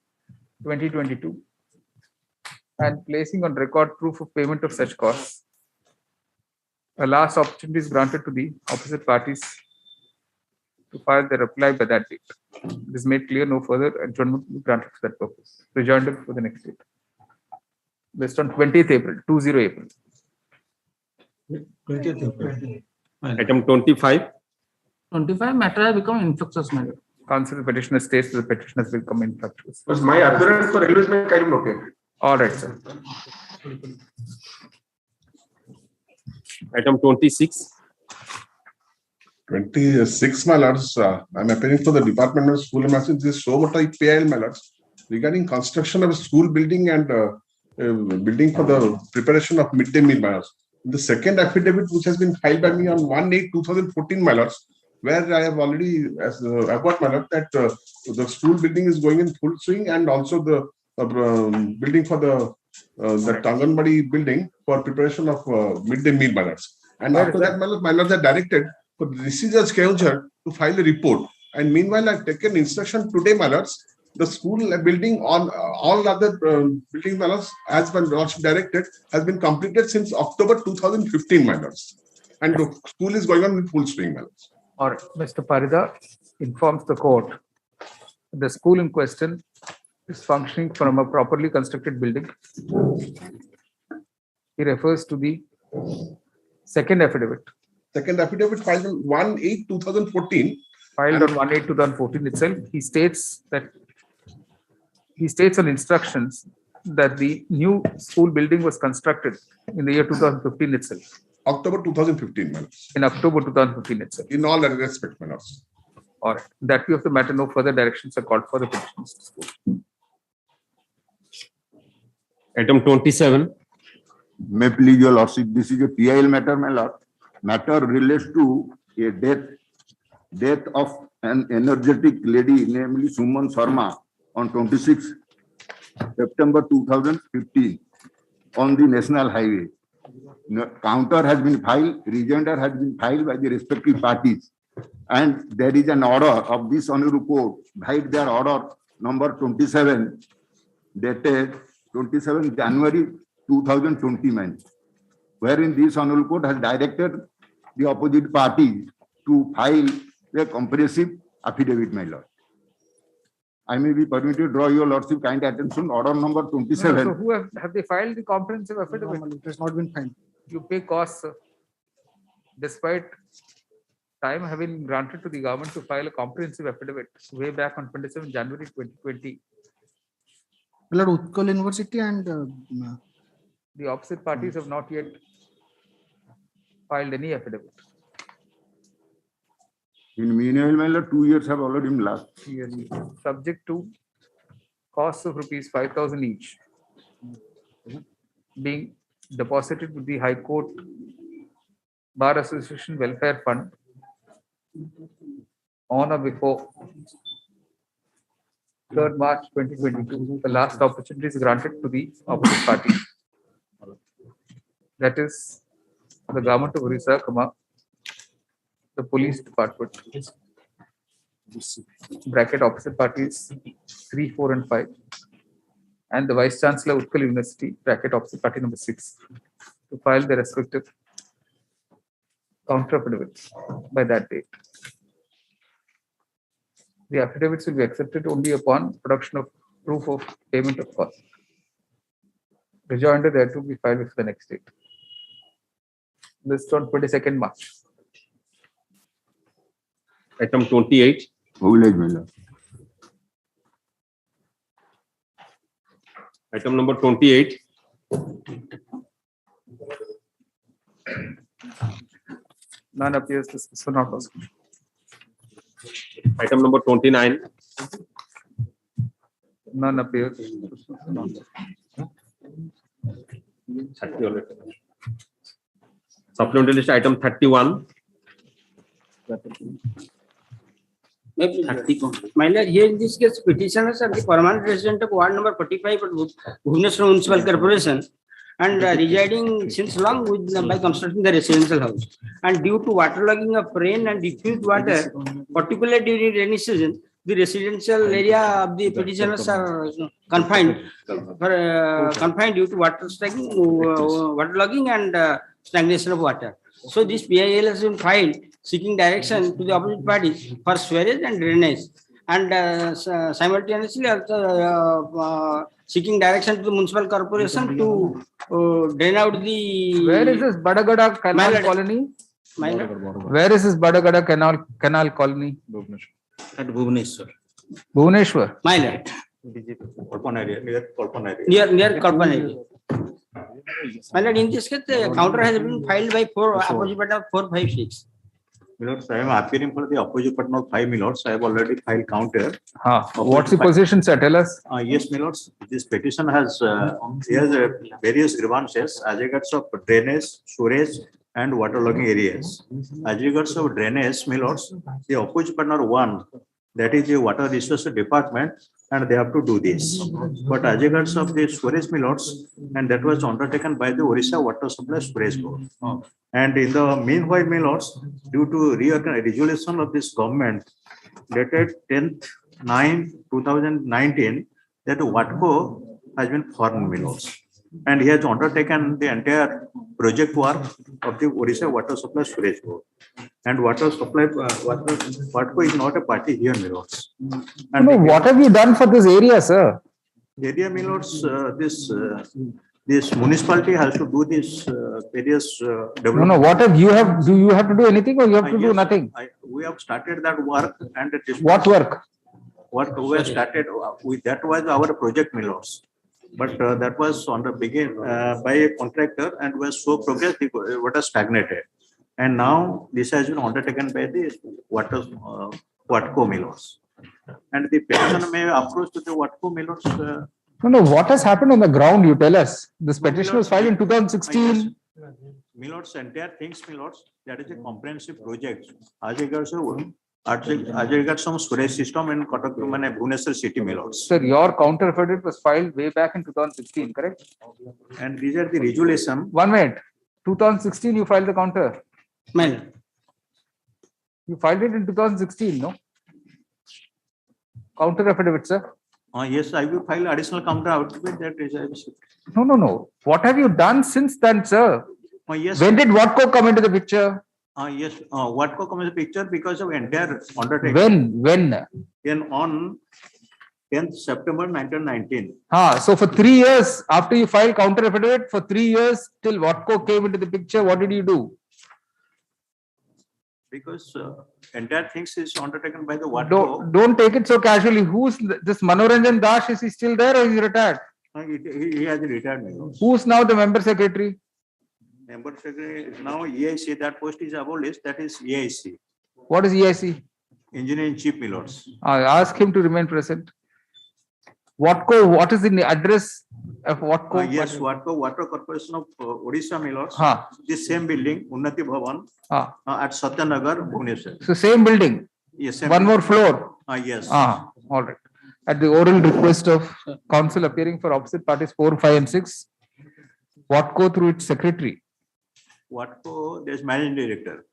[SPEAKER 2] 2022. And placing on record proof of payment of such costs. A last opportunity is granted to the opposite parties to file their reply by that date. It is made clear no further adjournment will be granted for that purpose. Rejoinder for the next date. Based on 20th April, 20 April.
[SPEAKER 18] 20th April.
[SPEAKER 3] Item 25.
[SPEAKER 2] 25 matter has become infructuous matter. Counsel petitioner states that the petitioners will come infructuous.
[SPEAKER 19] But my appearance for release may kind of okay.
[SPEAKER 2] All right, sir.
[SPEAKER 3] Item 26.
[SPEAKER 19] 26, my lords. I'm appearing for the Department of School and Master's. This is so what I PIL, my lords, regarding construction of a school building and building for the preparation of midday meal, my lords. The second affidavit, which has been filed by me on 1/8/2014, my lords, where I have already about, my lord, that the school building is going in full swing, and also the building for the Tanganbadi building for preparation of midday meal, my lords. And after that, my lords are directed for Rishi Judge Keonjhar to file a report. And meanwhile, I've taken instruction today, my lords, the school building on all other building, my lords, as been directed, has been completed since October 2015, my lords. And the school is going on in full swing, my lords.
[SPEAKER 2] Or Mr. Parida informs the court the school in question is functioning from a properly constructed building. He refers to the second affidavit.
[SPEAKER 19] Second affidavit filed on 1/8/2014.
[SPEAKER 2] Filed on 1/8/2014 itself. He states on instructions that the new school building was constructed in the year 2015 itself.
[SPEAKER 19] October 2015, my lords.
[SPEAKER 2] In October 2015 itself.
[SPEAKER 19] In all respect, my lords.
[SPEAKER 2] All right. That view of the matter, no further directions are called for the petitions.
[SPEAKER 3] Item 27.
[SPEAKER 20] May please your lordship, this is a PIL matter, my lord. Matter relates to a death of an energetic lady, namely Suman Sharma, on 26 September 2015 on the national highway. Counter has been filed, rejoinder has been filed by the respective parties, and there is an order of this honorable court, filed their order number 27, dated 27 January 2029, wherein this honorable court has directed the opposite party to file a comprehensive affidavit, my lord. I may be permitted to draw your lordship kind attention, order number 27.
[SPEAKER 2] So who have they filed the comprehensive affidavit?
[SPEAKER 12] It has not been filed.
[SPEAKER 2] You pay costs, sir. Despite time having granted to the government to file a comprehensive affidavit way back on 27 January 2020.
[SPEAKER 12] Lord, Utkal University and
[SPEAKER 2] the opposite parties have not yet filed any affidavit.
[SPEAKER 20] In meanwhile, my lord, 2 years have already been lapsed.
[SPEAKER 2] Yearly, subject to costs of rupees 5,000 each, being deposited with the High Court Bar Association Welfare Fund on or before 3rd March 2022. The last opportunity is granted to the opposite party. That is the government of Orissa, the police department, bracket opposite parties 3, 4, and 5, and the Vice Chancellor Utkal University, bracket opposite party number 6, to file their respective counter affidavits by that date. The affidavits will be accepted only upon production of proof of payment of cost. Rejoinder there to be filed with the next date. This on 22nd March.
[SPEAKER 3] Item 28. Item number 28.
[SPEAKER 2] None appears to so not possible.
[SPEAKER 3] Item number 29.
[SPEAKER 2] None appears.
[SPEAKER 3] Supplementary list item 31.
[SPEAKER 21] My lord, here in this case, petitioners are the permanent resident of ward number 45 at Bhubaneswar Municipal Corporation and residing since long with by constructing the residential house. And due to waterlogging of rain and diffused water, particularly during rainy season, the residential area of the petitioners are confined due to waterlogging and stagnation of water. So this PIL has been filed seeking direction to the opposite parties for sewage and drainage, and simultaneously also seeking direction to the municipal corporation to drain out the.
[SPEAKER 2] Where is this Badagada Canal Colony? Where is this Badagada Canal Colony?
[SPEAKER 4] At Bhubaneswar.
[SPEAKER 2] Bhubaneswar.
[SPEAKER 21] My lord.
[SPEAKER 4] Kalpan area, near Kalpan area.
[SPEAKER 21] Near Kalpan area. My lord, in this case, the counter has been filed by opposite party of 4, 5, 6.
[SPEAKER 4] Milords, I am appearing for the opposite partner of 5 milords. I have already filed counter.
[SPEAKER 2] What's the position, sir? Tell us.
[SPEAKER 4] Yes, milords. This petition has various grievances as regards of drainage, storage, and waterlogging areas. As regards of drainage, milords, the opposite partner 1
[SPEAKER 1] That is a water resource department, and they have to do this. But as regards of the storage millets, and that was undertaken by the Orissa Water Supply Storage Board. And in the meanwhile, millets, due to resolution of this government dated 10/9/2019, that WATCO has been formed millets. And he has undertaken the entire project work of the Orissa Water Supply Storage Board. And WATCO is not a party here, millets. And
[SPEAKER 2] What have you done for this area, sir?
[SPEAKER 1] area millets, this municipality has to do this various development.
[SPEAKER 2] What have you have, do you have to do anything or you have to do nothing?
[SPEAKER 1] We have started that work and it is.
[SPEAKER 2] What work?
[SPEAKER 1] What we have started with, that was our project millets. But that was on the begin by a contractor and was so progress, what was stagnated. And now this has been undertaken by the WATCO millets. And the petition may approach to the WATCO millets.
[SPEAKER 2] What has happened on the ground, you tell us. This petition was filed in 2016.
[SPEAKER 1] Millets, entire things millets, that is a comprehensive project. As regards some storage system in Kotak, Bhubaneswar city millets.
[SPEAKER 2] Sir, your counter affidavit was filed way back in 2016, correct?
[SPEAKER 1] And these are the resolution.
[SPEAKER 2] 1 minute. 2016, you filed the counter.
[SPEAKER 21] Man.
[SPEAKER 2] You filed it in 2016, no? Counter affidavit, sir.
[SPEAKER 1] Yes, I will file additional counter affidavit that is.
[SPEAKER 2] No. What have you done since then, sir?
[SPEAKER 1] Yes.
[SPEAKER 2] When did WATCO come into the picture?
[SPEAKER 1] Yes, WATCO come into the picture because of entire undertaking.
[SPEAKER 2] When?
[SPEAKER 1] On 10th September 1919.
[SPEAKER 2] So for 3 years after you filed counter affidavit, for 3 years till WATCO came into the picture, what did you do?
[SPEAKER 1] Because entire things is undertaken by the WATCO.
[SPEAKER 2] Don't take it so casually. Who's this Manoranjan Das? Is he still there or is he retired?
[SPEAKER 1] He has retired.
[SPEAKER 2] Who's now the member secretary?
[SPEAKER 1] Member secretary now EIC. That post is abolished. That is EIC.
[SPEAKER 2] What is EIC?
[SPEAKER 1] Engineer in Chief millets.
[SPEAKER 2] Ask him to remain present. WATCO, what is the address of WATCO?
[SPEAKER 1] Yes, WATCO, Water Corporation of Orissa millets. The same building, Unnati Bhavan, at Satyanagar, Bhubaneswar.
[SPEAKER 2] So same building?
[SPEAKER 1] Yes.
[SPEAKER 2] One more floor?
[SPEAKER 1] Yes.
[SPEAKER 2] All right. At the oral request of council appearing for opposite parties 4, 5 and 6, WATCO through its secretary.
[SPEAKER 1] WATCO, there is managing director.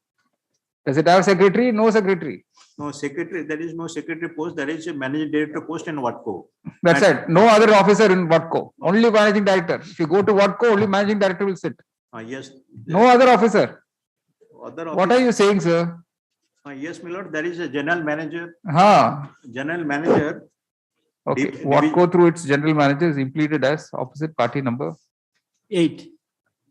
[SPEAKER 2] Does it have secretary? No secretary.
[SPEAKER 1] No secretary, there is no secretary post, there is a managing director post in WATCO.
[SPEAKER 2] That's it. No other officer in WATCO, only managing director. If you go to WATCO, only managing director will sit.
[SPEAKER 1] Yes.
[SPEAKER 2] No other officer. What are you saying, sir?
[SPEAKER 1] Yes, my lord, there is a general manager. General manager.
[SPEAKER 2] Okay, WATCO through its general manager is implemented as opposite party number
[SPEAKER 21] 8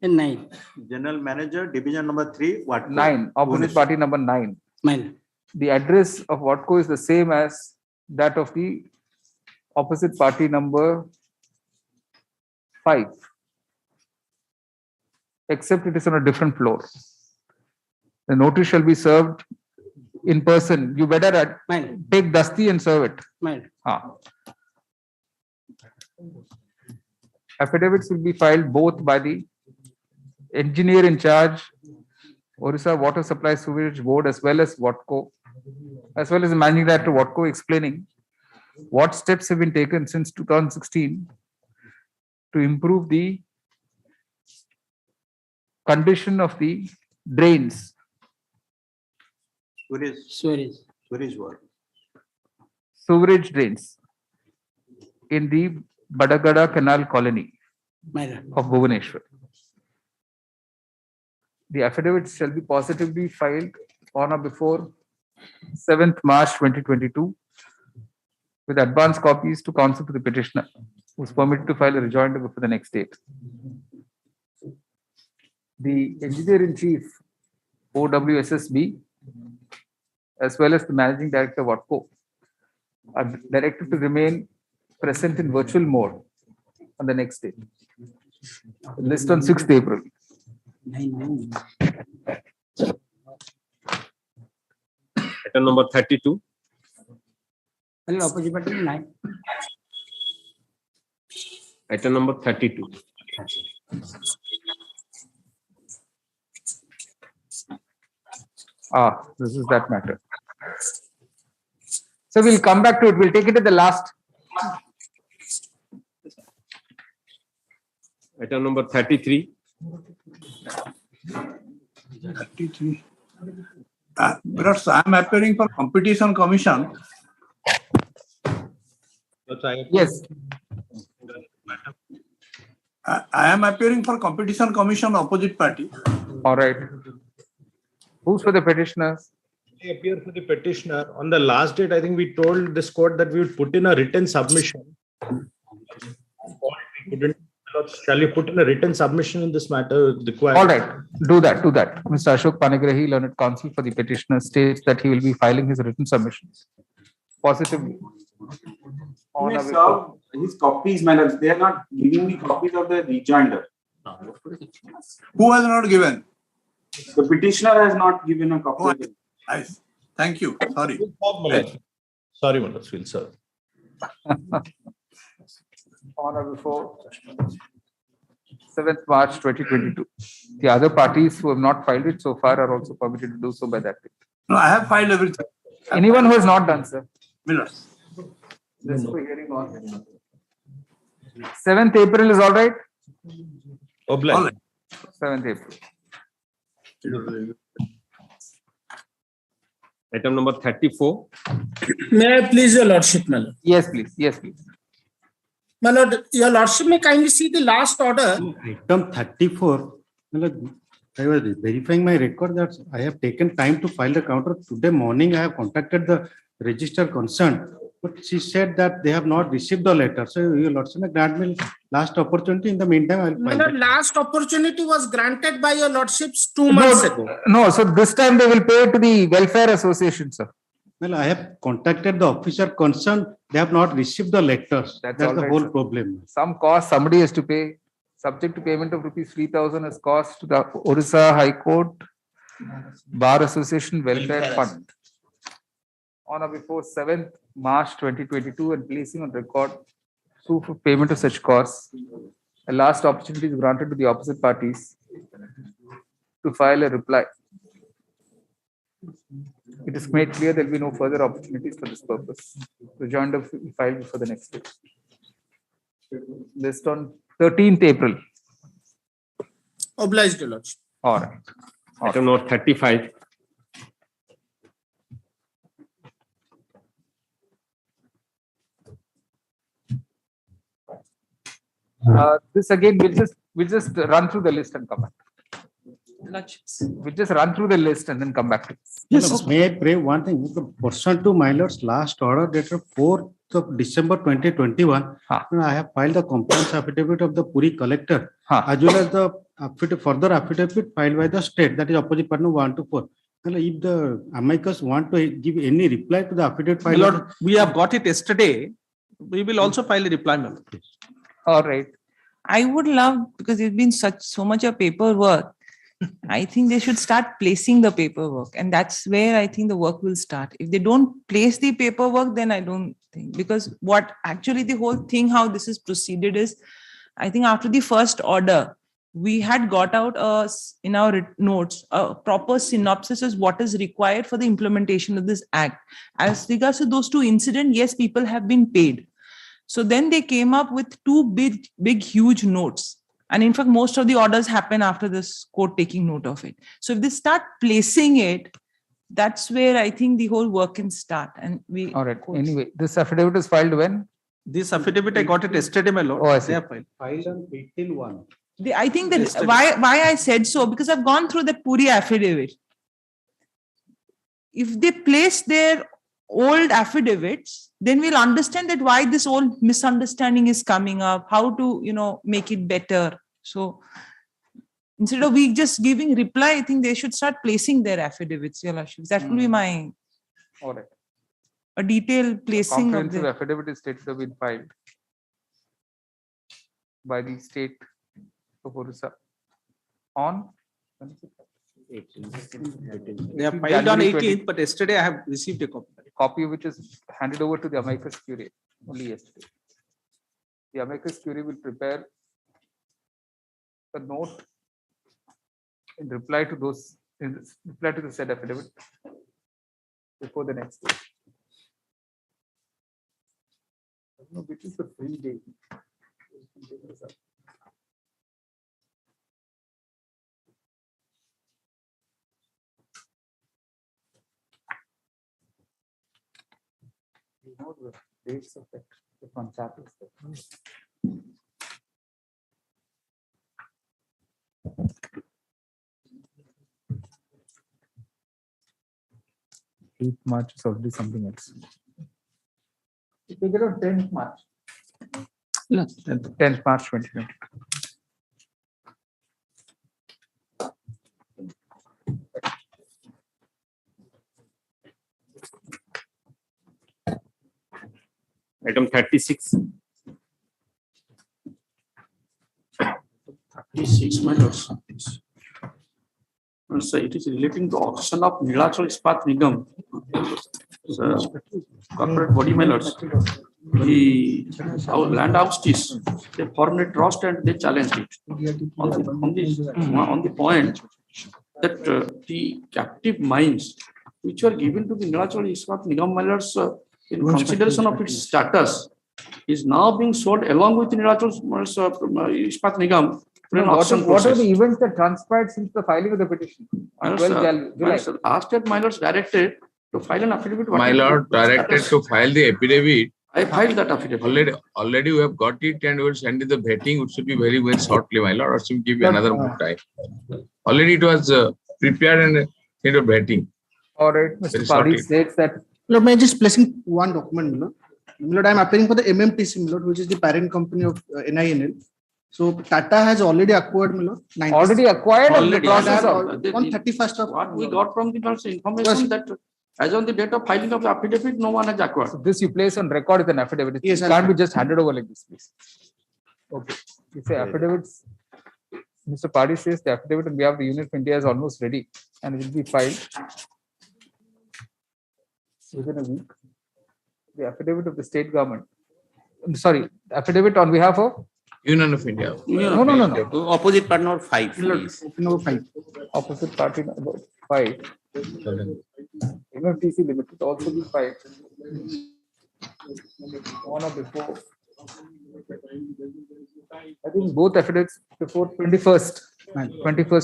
[SPEAKER 21] and 9.
[SPEAKER 1] General manager, division number 3, WATCO.
[SPEAKER 2] 9, opposite party number 9.
[SPEAKER 21] 9.
[SPEAKER 2] The address of WATCO is the same as that of the opposite party number 5, except it is on a different floor. The notice shall be served in person. You better take dusty and serve it. Affidavits will be filed both by the engineer in charge, Orissa Water Supply Sewerage Board, as well as WATCO, as well as the managing director WATCO, explaining what steps have been taken since 2016 to improve the condition of the drains. Sewerage drains in the Badagada Canal colony of Bhubaneswar. The affidavits shall be positively filed on or before 7th March 2022 with advance copies to counsel to the petitioner, who is permitted to file a rejoinder before the next date. The engineer-in-chief OWSSB, as well as the managing director WATCO, are directed to remain present in virtual mode on the next day. List on 6th April.
[SPEAKER 3] Item number 32.
[SPEAKER 21] Opposite party 9.
[SPEAKER 3] Item number 32.
[SPEAKER 2] This is that matter. So we'll come back to it. We'll take it at the last.
[SPEAKER 3] Item number 33.
[SPEAKER 4] 33. But I am appearing for Competition Commission.
[SPEAKER 2] Yes.
[SPEAKER 4] I am appearing for Competition Commission opposite party.
[SPEAKER 2] All right. Who's for the petitioners?
[SPEAKER 5] I appear for the petitioner. On the last date, I think we told this court that we would put in a written submission. We couldn't. Shall you put in a written submission in this matter required?
[SPEAKER 2] All right, do that. Mr. Ashok Panigrahi, learned counsel for the petitioner, states that he will be filing his written submissions positively. On
[SPEAKER 22] May serve his copies, my lords. They are not giving me copies of the rejoinder.
[SPEAKER 4] Who has not given?
[SPEAKER 22] The petitioner has not given a copy.
[SPEAKER 4] Nice. Thank you. Sorry.
[SPEAKER 5] Sorry, my lords, we'll serve.
[SPEAKER 2] On or before 7th March 2022. The other parties who have not filed it so far are also permitted to do so by that date.
[SPEAKER 4] No, I have filed everything.
[SPEAKER 2] Anyone who has not done, sir.
[SPEAKER 4] Millers.
[SPEAKER 2] This for hearing on. 7th April is all right?
[SPEAKER 5] Obliged.
[SPEAKER 2] 7th April.
[SPEAKER 3] Item number 34.
[SPEAKER 8] May I please your lordship, my lord?
[SPEAKER 2] Yes, please. Yes, please.
[SPEAKER 8] My lord, your lordship may kindly see the last order.
[SPEAKER 23] Item 34. My lord, I was verifying my record that I have taken time to file the counter. Today morning, I have contacted the register concerned, but she said that they have not received the letter. So your lordship may grant me last opportunity. In the meantime, I will
[SPEAKER 8] My
[SPEAKER 23] file
[SPEAKER 8] lord,
[SPEAKER 23] it.
[SPEAKER 8] last opportunity was granted by your lordships 2 months ago.
[SPEAKER 2] No, so this time they will pay to the Welfare Association, sir.
[SPEAKER 23] Well, I have contacted the officer concerned. They have not received the letters. That's
[SPEAKER 2] all
[SPEAKER 23] the
[SPEAKER 2] right,
[SPEAKER 23] whole
[SPEAKER 2] sir.
[SPEAKER 23] problem.
[SPEAKER 2] Some cost somebody has to pay. Subject to payment of rupees 3,000 as cost to the Orissa High Court Bar Association Welfare Fund. On or before 7th March 2022 and placing on record proof of payment of such costs. A last opportunity is granted to the opposite parties to file a reply. It is made clear there will be no further opportunities for this purpose. Rejoinder will be filed before the next day. List on 13th April.
[SPEAKER 8] Obliged, your lordship.
[SPEAKER 2] All right.
[SPEAKER 3] Item number 35.
[SPEAKER 2] This again, we'll just run through the list and come back. We'll just run through the list and then come back to this.
[SPEAKER 23] Yes, may I pray one thing? Pursuant to my lord's last order dated 4th of December 2021, I have filed the compliance affidavit of the Puri collector, as well as the further affidavit filed by the state, that is opposite partner 1 to 4. If the amicus want to give any reply to the affidavit
[SPEAKER 13] My
[SPEAKER 23] filed,
[SPEAKER 13] lord, we have got it yesterday. We will also file a reply, my lord.
[SPEAKER 2] All right.
[SPEAKER 24] I would love, because it's been so much of paperwork. I think they should start placing the paperwork, and that's where I think the work will start. If they don't place the paperwork, then I don't think, because what actually the whole thing, how this is proceeded is, I think after the first order, we had got out in our notes a proper synopsis as what is required for the implementation of this act. As regards to those two incidents, yes, people have been paid. So then they came up with two big, huge notes. And in fact, most of the orders happen after this court taking note of it. So if they start placing it, that's where I think the whole work can start. And we.
[SPEAKER 2] All right. Anyway, this affidavit is filed when?
[SPEAKER 13] This affidavit, I got it yesterday, my lord.
[SPEAKER 2] Oh, I see.
[SPEAKER 13] They are filed
[SPEAKER 23] on 18/1.
[SPEAKER 24] I think that why I said so, because I've gone through the Puri affidavit. If they place their old affidavits, then we'll understand that why this old misunderstanding is coming up, how to, make it better. So instead of we just giving reply, I think they should start placing their affidavits, your lordship. That will be my
[SPEAKER 2] All right.
[SPEAKER 24] a detailed placing of
[SPEAKER 2] Comprehensive
[SPEAKER 24] the.
[SPEAKER 2] affidavit is stated to have been filed by the state of Orissa on.
[SPEAKER 13] They are filed on 18th, but yesterday I have received a copy.
[SPEAKER 2] Copy which is handed over to the amicus curiae only yesterday. The amicus curiae will prepare a note in reply to the said affidavit before the next day. No, which is the free day? 8th March is already something else. Take it on 10th March. No, 10th March 2020.
[SPEAKER 3] Item 36.
[SPEAKER 23] 36, my lords. So it is relating to auction of Nilachal Ispat Nigam. Corporate body, my lords. Our land houses, they formed a trust and they challenged it. On the point that the captive mines which were given to the Nilachal Ispat Nigam, my lords, in consideration of its status, is now being sold along with Nilachal Ispat Nigam.
[SPEAKER 2] What are the events that transpired since the filing of the petition?
[SPEAKER 23] July. Asked that my lords directed to file an affidavit.
[SPEAKER 6] My lord directed to file the affidavit.
[SPEAKER 23] I filed that affidavit.
[SPEAKER 6] Already we have got it and we will send it the vetting, which should be very, very shortly, my lord, or should give you another more time. Already it was prepared and sent to vetting.
[SPEAKER 2] All right, Mr. Padi states that.
[SPEAKER 12] Lord, may I just placing one document, Lord? Lord, I am appearing for the MMTC, Lord, which is the parent company of NINL. So Tata has already acquired, Lord.
[SPEAKER 2] Already acquired?
[SPEAKER 23] Already.
[SPEAKER 12] On 31st of.
[SPEAKER 23] What we got from the information that as on the date of filing of the affidavit, no one has acquired.
[SPEAKER 2] So this you place on record as an affidavit. It can't be just handed over like this, please. Okay. You say affidavits. Mr. Padi says the affidavit on behalf of the Union of India is almost ready and it will be filed within a week. The affidavit of the state government. Sorry, affidavit on behalf of
[SPEAKER 6] Union of India.
[SPEAKER 2] No.
[SPEAKER 13] Opposite part number 5, please.
[SPEAKER 12] Number 5.
[SPEAKER 2] Opposite party number 5. MFTC Limited also be filed. One or before. I think both affidavits before 21st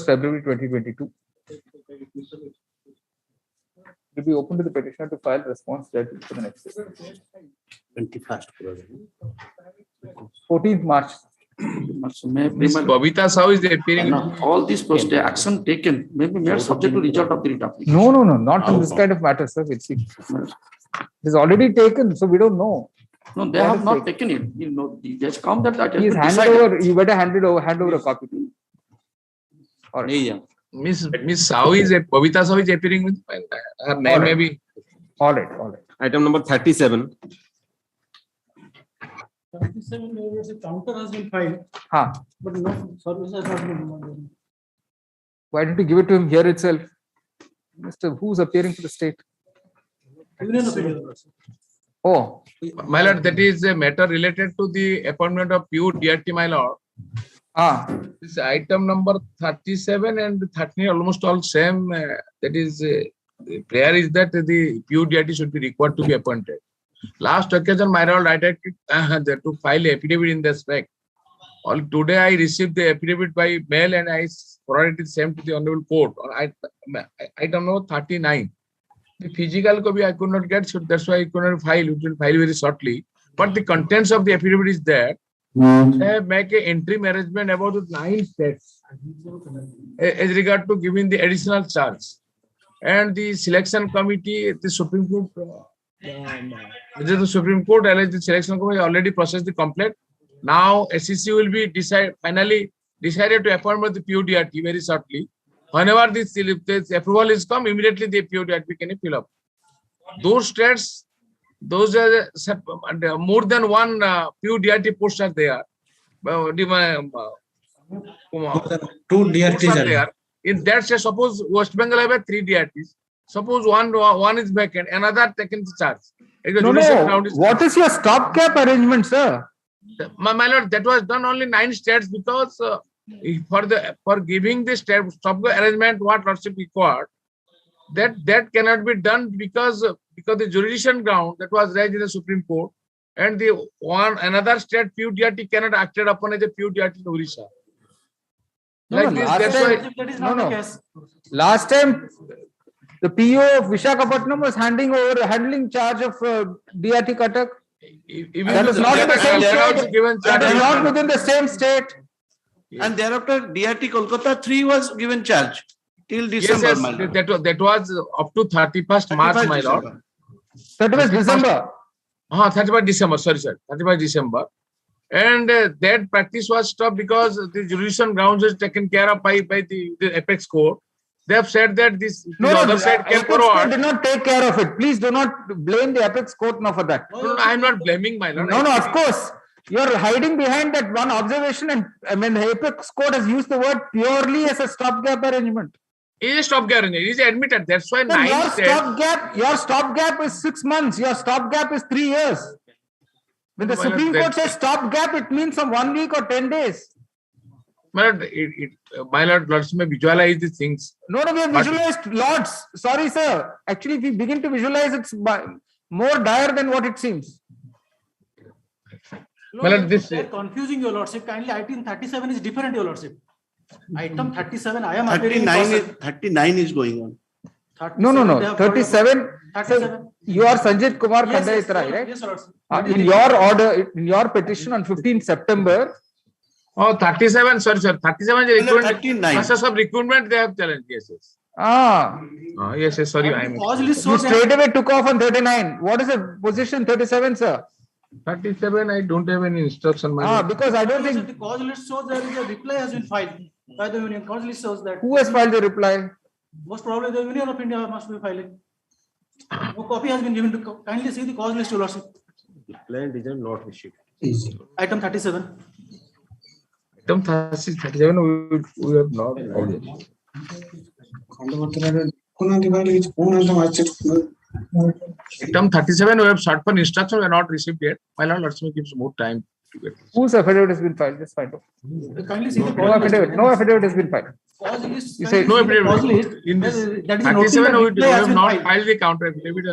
[SPEAKER 2] February 2022. Will be open to the petitioner to file response directly for the next day.
[SPEAKER 13] 21st.
[SPEAKER 2] 14th March.
[SPEAKER 6] Miss Babita Sahu is appearing.
[SPEAKER 23] All these action taken may be made subject to result of the writ application.
[SPEAKER 2] No, not in this kind of matter, sir. It is already taken, so we don't know.
[SPEAKER 23] No, they have not taken it. You know, just come that
[SPEAKER 2] he is handed over. You better hand over a copy.
[SPEAKER 23] All right.
[SPEAKER 6] Miss Sahu is Babita Sahu is appearing with her name maybe.
[SPEAKER 2] All right.
[SPEAKER 3] Item number 37.
[SPEAKER 23] 37, there is a counter has been filed. But no service has not been.
[SPEAKER 2] Why didn't you give it to him here itself? Mr. Who's appearing for the state?
[SPEAKER 23] Union of India.
[SPEAKER 2] Oh.
[SPEAKER 6] My lord, that is a matter related to the appointment of PU DRT, my lord. This item number 37 and 30 almost all same. That is, the prayer is that the PU DRT should be required to be appointed. Last occasion, my lord, I directed to file affidavit in this respect. Today, I received the affidavit by mail and I forwarded it same to the Honorable Court. Item number 39. The physical copy I could not get, so that's why I could not file. It will file very shortly. But the contents of the affidavit is there. They make an interim arrangement about the 9 states as regard to giving the additional charge. And the selection committee, the Supreme Court, the selection committee already processed the complaint. Now SEC will be finally decided to appoint the PUDRT very shortly. Whenever this approval is come, immediately the PUDRT can fill up. Those states, those are more than one PUDRT posts are there. Two
[SPEAKER 23] DRTs are
[SPEAKER 6] there. In that case, suppose West Bengal have 3 DRTs. Suppose one is vacant, another taken charge.
[SPEAKER 2] What is your stopgap arrangement, sir?
[SPEAKER 6] My lord, that was done only 9 states because for giving the stopgap arrangement what lordship required, that cannot be done because the jurisdiction ground that was raised in the Supreme Court and the another state PUDRT cannot acted upon as a PUDRT in Orissa. Like this, that's why.
[SPEAKER 12] That is not the case.
[SPEAKER 2] Last time, the PO of Visakhapatnam was handling charge of DRT Cuttack. That is not in the same state. That is not within the same state.
[SPEAKER 13] And thereafter, DRT Kolkata 3 was given charge till December.
[SPEAKER 6] Yes,
[SPEAKER 13] my lord.
[SPEAKER 6] that was up to 31st March,
[SPEAKER 13] 31st
[SPEAKER 6] my lord.
[SPEAKER 13] December.
[SPEAKER 2] 31st December.
[SPEAKER 6] 31st December, sorry, sir. 31st December. And that practice was stopped because the jurisdiction grounds is taken care of by the apex court. They have said that this the other side came
[SPEAKER 2] Apex Court
[SPEAKER 6] forward.
[SPEAKER 2] did not take care of it. Please do not blame the Apex Court now for that.
[SPEAKER 6] No, I am not blaming my lord.
[SPEAKER 2] No, of course. You are hiding behind that one observation, and I mean, the Apex Court has used the word purely as a stopgap arrangement.
[SPEAKER 6] It is a stopgap arrangement. It is admitted. That's why
[SPEAKER 2] Then
[SPEAKER 6] 9 states.
[SPEAKER 2] your stopgap is 6 months. Your stopgap is 3 years. When the
[SPEAKER 6] Well,
[SPEAKER 2] Supreme
[SPEAKER 6] that-
[SPEAKER 2] Court says stopgap, it means from 1 week or 10 days.
[SPEAKER 6] My lord, lords may visualize the things.
[SPEAKER 2] No, we have
[SPEAKER 6] But-
[SPEAKER 2] visualized lots. Sorry, sir. Actually, if we begin to visualize, it's more dire than what it seems.
[SPEAKER 6] Well, this-
[SPEAKER 12] They are confusing your lordship. Kindly, item 37 is different, your lordship. Item 37, I am
[SPEAKER 13] 39 is going on.
[SPEAKER 2] No. 37.
[SPEAKER 12] 37.
[SPEAKER 2] So you are Sanjit Kumar
[SPEAKER 12] Yes, yes,
[SPEAKER 2] Khandai, right?
[SPEAKER 12] yes, lordship.
[SPEAKER 2] In your order, in your petition on 15th September.
[SPEAKER 6] Oh, 37, sorry, sir. 37 is recruitment.
[SPEAKER 13] 39.
[SPEAKER 6] Process of recruitment, they have challenged. Yes. Yes, sorry. I am.
[SPEAKER 2] You straight away took off on 39. What is the position 37, sir?
[SPEAKER 6] 37, I don't have any instruction. My lord.
[SPEAKER 2] Because I don't think.
[SPEAKER 12] The cause list shows there is a reply has been filed by the union. Cause list shows that.
[SPEAKER 2] Who has filed the reply?
[SPEAKER 12] Most probably the Union of India must be filing. No copy has been given to kindly see the cause list, your lordship.
[SPEAKER 3] Plan design not received.
[SPEAKER 12] Item 37.
[SPEAKER 6] Item 37, we have not. Item 37, we have sought for instruction, we have not received yet. My lord, let's give some more time to get.
[SPEAKER 2] Whose affidavit has been filed? Just find out.
[SPEAKER 12] Kindly see the
[SPEAKER 2] No affidavit. No affidavit has been filed.
[SPEAKER 12] cause list.
[SPEAKER 2] You say
[SPEAKER 6] No
[SPEAKER 12] kindly see the cause
[SPEAKER 6] affidavit.
[SPEAKER 12] list.
[SPEAKER 6] In this
[SPEAKER 12] That is a notice
[SPEAKER 6] 37,
[SPEAKER 12] that
[SPEAKER 6] we
[SPEAKER 12] reply has
[SPEAKER 6] have
[SPEAKER 12] been
[SPEAKER 6] not
[SPEAKER 12] filed.
[SPEAKER 6] filed the counter affidavit.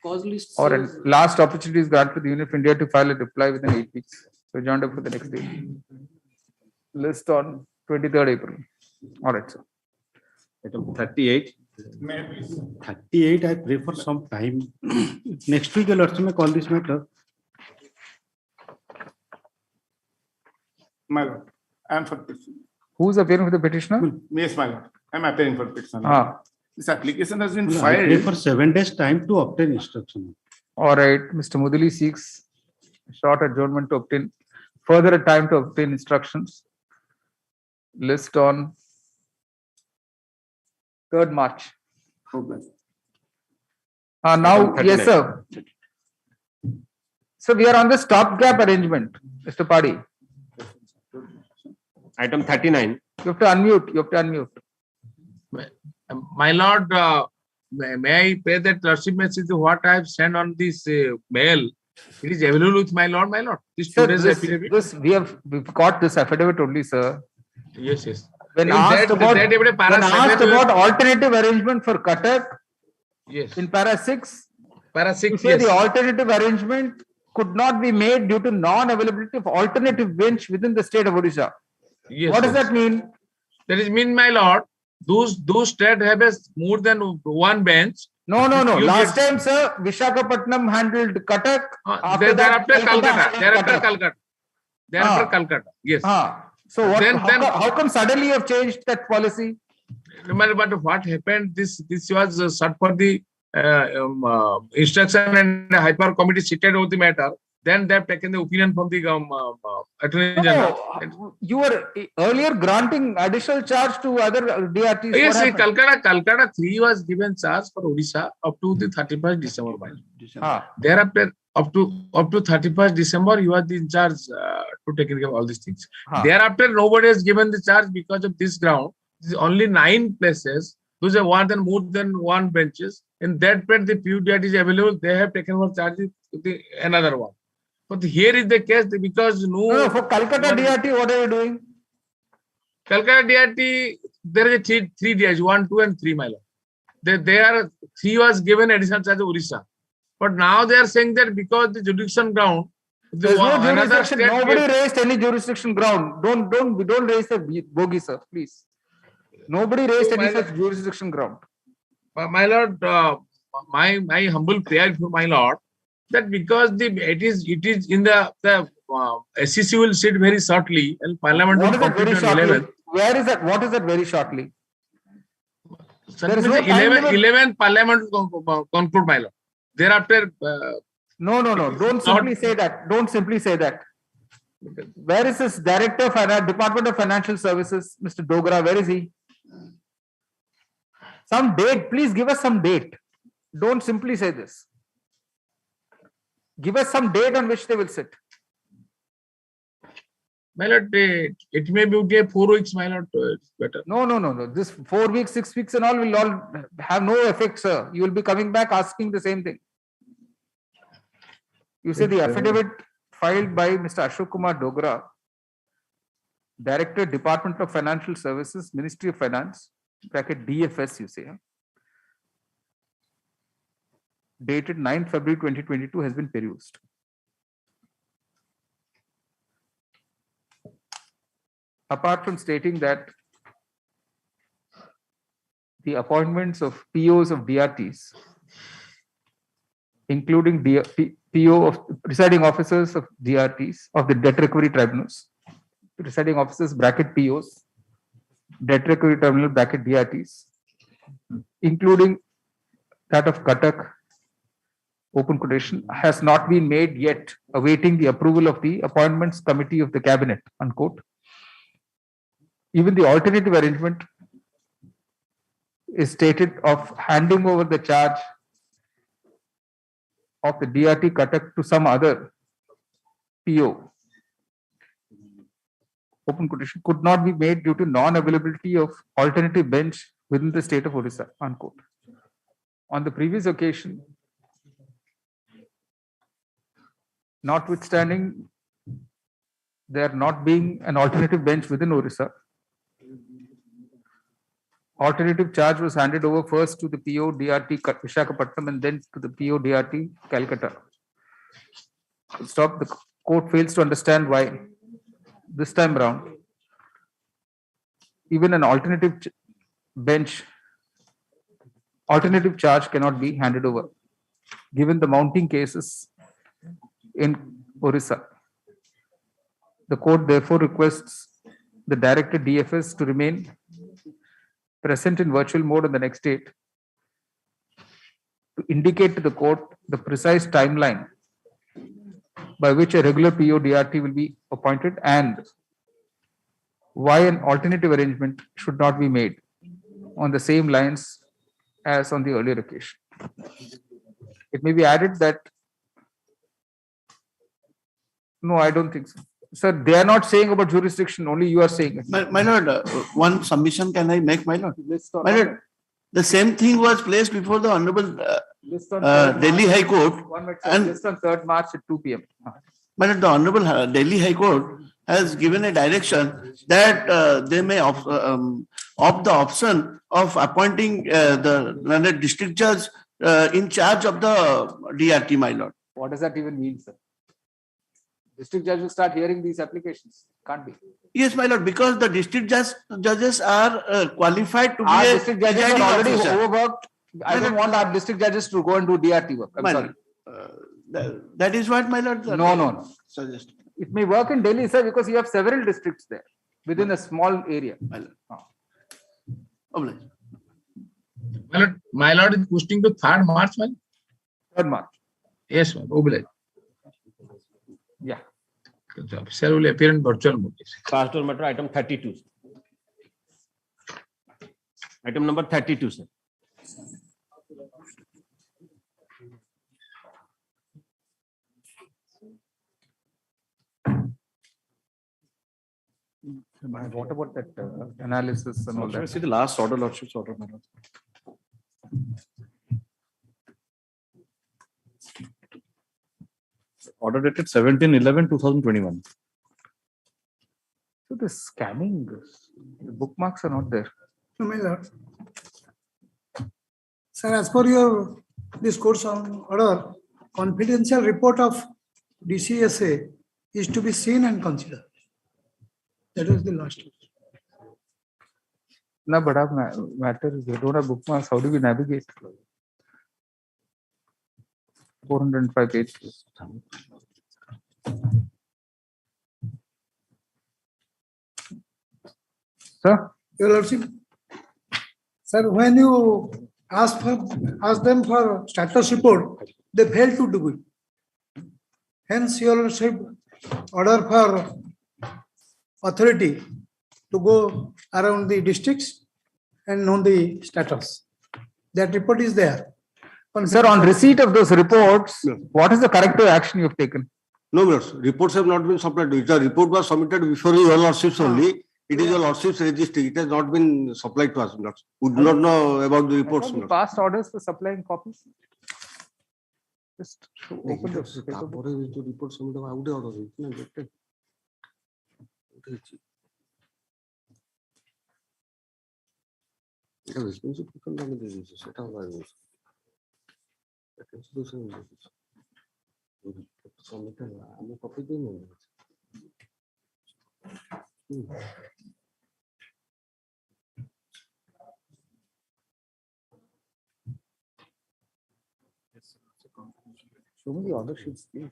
[SPEAKER 12] Cause list.
[SPEAKER 2] Or a last opportunity is granted to the Union of India to file a reply within 8 weeks. So joined up for the next day. List on 23rd April. All right, sir.
[SPEAKER 3] Item 38.
[SPEAKER 23] 38, I pray for some time. Next week, Your Lordship may call this matter.
[SPEAKER 2] My lord, I am for petition. Who's appearing for the petitioner?
[SPEAKER 23] Yes, my lord. I am appearing for petition.
[SPEAKER 2] This application has been
[SPEAKER 23] I pray for 7 days time to obtain instruction.
[SPEAKER 2] All right, Mr. Mudali seeks a short adjournment to obtain further time to obtain instructions. List on 3rd March. Now, yes, sir. So we are on the stopgap arrangement, Mr. Padi.
[SPEAKER 3] Item 39.
[SPEAKER 2] You have to unmute. You have to unmute.
[SPEAKER 6] My lord, may I pay that lordship message what I have sent on this mail? It is available with my lord, my lord. This
[SPEAKER 2] Sir,
[SPEAKER 6] today's affidavit.
[SPEAKER 2] we've got this affidavit only, sir.
[SPEAKER 6] Yes.
[SPEAKER 2] When
[SPEAKER 6] In
[SPEAKER 2] asked
[SPEAKER 6] that
[SPEAKER 2] about,
[SPEAKER 6] affidavit, para
[SPEAKER 2] when asked
[SPEAKER 6] 7,
[SPEAKER 2] about alternative arrangement for Cuttack,
[SPEAKER 6] yes.
[SPEAKER 2] in para 6,
[SPEAKER 6] Para
[SPEAKER 2] you
[SPEAKER 6] 6,
[SPEAKER 2] say
[SPEAKER 6] yes.
[SPEAKER 2] the alternative arrangement could not be made due to non-availability of alternative bench within the state of Orissa.
[SPEAKER 6] Yes,
[SPEAKER 2] What does
[SPEAKER 6] yes.
[SPEAKER 2] that mean?
[SPEAKER 6] That is mean, my lord, those states have more than one bench.
[SPEAKER 2] No.
[SPEAKER 6] You
[SPEAKER 2] Last
[SPEAKER 6] get-
[SPEAKER 2] time, sir, Visakhapatnam handled Cuttack.
[SPEAKER 6] Thereafter Calcutta. Thereafter Calcutta. Thereafter
[SPEAKER 2] Ah.
[SPEAKER 6] Calcutta. Yes.
[SPEAKER 2] So what,
[SPEAKER 6] Then-
[SPEAKER 2] how come suddenly you have changed that policy?
[SPEAKER 6] But what happened? This was sought for the instruction and hyper committee seated over the matter. Then they have taken the opinion from the Attorney General.
[SPEAKER 2] No, you were earlier granting additional charge to other DRTs.
[SPEAKER 6] Yes,
[SPEAKER 2] What happened?
[SPEAKER 6] Calcutta 3 was given charge for Orissa up to the 31st December. Thereafter, up to 31st December, you are in charge to take care of all these things. Thereafter, nobody has given the charge because of this ground. This is only 9 places. Those are more than one benches. In that point, the PUDRT is available. They have taken over charge with another one. But here is the case because
[SPEAKER 2] No, for Calcutta DRT, what are you doing?
[SPEAKER 6] Calcutta DRT, there is a three DRT, 1, 2, and 3, my lord. There are 3 was given additional charge of Orissa. But now they are saying that because the jurisdiction ground,
[SPEAKER 2] There's no
[SPEAKER 6] another
[SPEAKER 2] jurisdiction.
[SPEAKER 6] state
[SPEAKER 2] Nobody
[SPEAKER 6] gave-
[SPEAKER 2] raised any jurisdiction ground. Don't raise the bogey, sir, please. Nobody raised any such jurisdiction ground.
[SPEAKER 6] My lord, my humble prayer for my lord, that because it is in the SEC will sit very shortly and Parliament
[SPEAKER 2] What
[SPEAKER 6] will
[SPEAKER 2] is that very
[SPEAKER 6] complete on
[SPEAKER 2] shortly?
[SPEAKER 6] 11th.
[SPEAKER 2] Where is that? What is that very shortly?
[SPEAKER 6] Sir,
[SPEAKER 2] There is
[SPEAKER 6] means
[SPEAKER 2] no time limit.
[SPEAKER 6] 11th Parliament will conclude, my lord. Thereafter,
[SPEAKER 2] No. Don't simply say that. Don't simply say that. Where is this Director of Department of Financial Services, Mr. Dogra? Where is he? Some date. Please give us some date. Don't simply say this. Give us some date on which they will sit.
[SPEAKER 6] my lord, it may be okay, 4 weeks, my lord, it's better.
[SPEAKER 2] No. This 4 weeks, 6 weeks and all will all have no effect, sir. You will be coming back asking the same thing. You say the affidavit filed by Mr. Ashok Kumar Dogra, Director, Department of Financial Services, Ministry of Finance, bracket DFS, you say, dated 9 February 2022 has been perused. Apart from stating that the appointments of POs of DRTs, including PO of presiding officers of DRTs of the debt recovery tribunals, presiding officers bracket POs, debt recovery tribunal bracket DRTs, including that of Cuttack, open quotation, has not been made yet, awaiting the approval of the appointments committee of the cabinet, unquote. Even the alternative arrangement is stated of handing over the charge of the DRT Cuttack to some other PO, open quotation, could not be made due to non-availability of alternative bench within the state of Orissa, unquote. On the previous occasion, notwithstanding there not being an alternative bench within Orissa, alternative charge was handed over first to the PO DRT Visakhapatnam and then to the PO DRT Calcutta. Stop. The court fails to understand why this time around even an alternative charge cannot be handed over, given the mounting cases in Orissa. The court therefore requests the Director DFS to remain present in virtual mode on the next date to indicate to the court the precise timeline by which a regular PO DRT will be appointed and why an alternative arrangement should not be made on the same lines as on the earlier occasion. It may be added that, no, I don't think so. Sir, they are not saying about jurisdiction, only you are saying it.
[SPEAKER 7] My lord, one submission can I make, my lord? My lord, the same thing was placed before the Honorable Delhi High Court.
[SPEAKER 2] And list on 3rd March at 2 p.m.
[SPEAKER 7] My lord, the Honorable Delhi High Court has given a direction that they may opt the option of appointing the district judge in charge of the DRT, my lord.
[SPEAKER 2] What does that even mean, sir? District judge will start hearing these applications. Can't be.
[SPEAKER 7] Yes, my lord, because the district judges are qualified to be
[SPEAKER 2] Our
[SPEAKER 7] a
[SPEAKER 2] district judges are
[SPEAKER 7] presiding
[SPEAKER 2] already
[SPEAKER 7] officer.
[SPEAKER 2] overworked. I don't want our district judges to go and do DRT work. I'm
[SPEAKER 7] My
[SPEAKER 2] sorry.
[SPEAKER 7] lord, that is what, my lord.
[SPEAKER 2] No.
[SPEAKER 7] Suggest.
[SPEAKER 2] It may work in Delhi, sir, because you have several districts there within a small area.
[SPEAKER 6] My lord is pushing to 3rd March, my lord.
[SPEAKER 2] 3rd March.
[SPEAKER 6] Yes, my lord.
[SPEAKER 2] Yeah.
[SPEAKER 6] The officer will appear in virtual mode.
[SPEAKER 3] Pastor matter item 32. Item number 32, sir.
[SPEAKER 2] What about that analysis and all that?
[SPEAKER 1] See the last order, Lordship's order, my lord. Order dated 17/11/2021.
[SPEAKER 2] So the scanning, the bookmarks are not there.
[SPEAKER 9] No, my lord. Sir, as per your this course on order, confidential report of DCSA is to be seen and considered. That was the last.
[SPEAKER 2] No, but matter is they don't have bookmarks. How do we navigate? 405 pages. Sir?
[SPEAKER 9] Your Lordship, sir, when you ask them for status report, they fail to do it. Hence, Your Lordship order for authority to go around the districts and know the status. That report is there.
[SPEAKER 2] Sir, on receipt of those reports, what is the corrective action you have taken?
[SPEAKER 11] No, reports have not been supplied. The report was submitted before your lordships only. It is your lordship's registry. It has not been supplied to us. We do not know about the reports.
[SPEAKER 2] Past orders for supplying copies? Just open the
[SPEAKER 11] report submitted.
[SPEAKER 2] Show me the order sheets, please.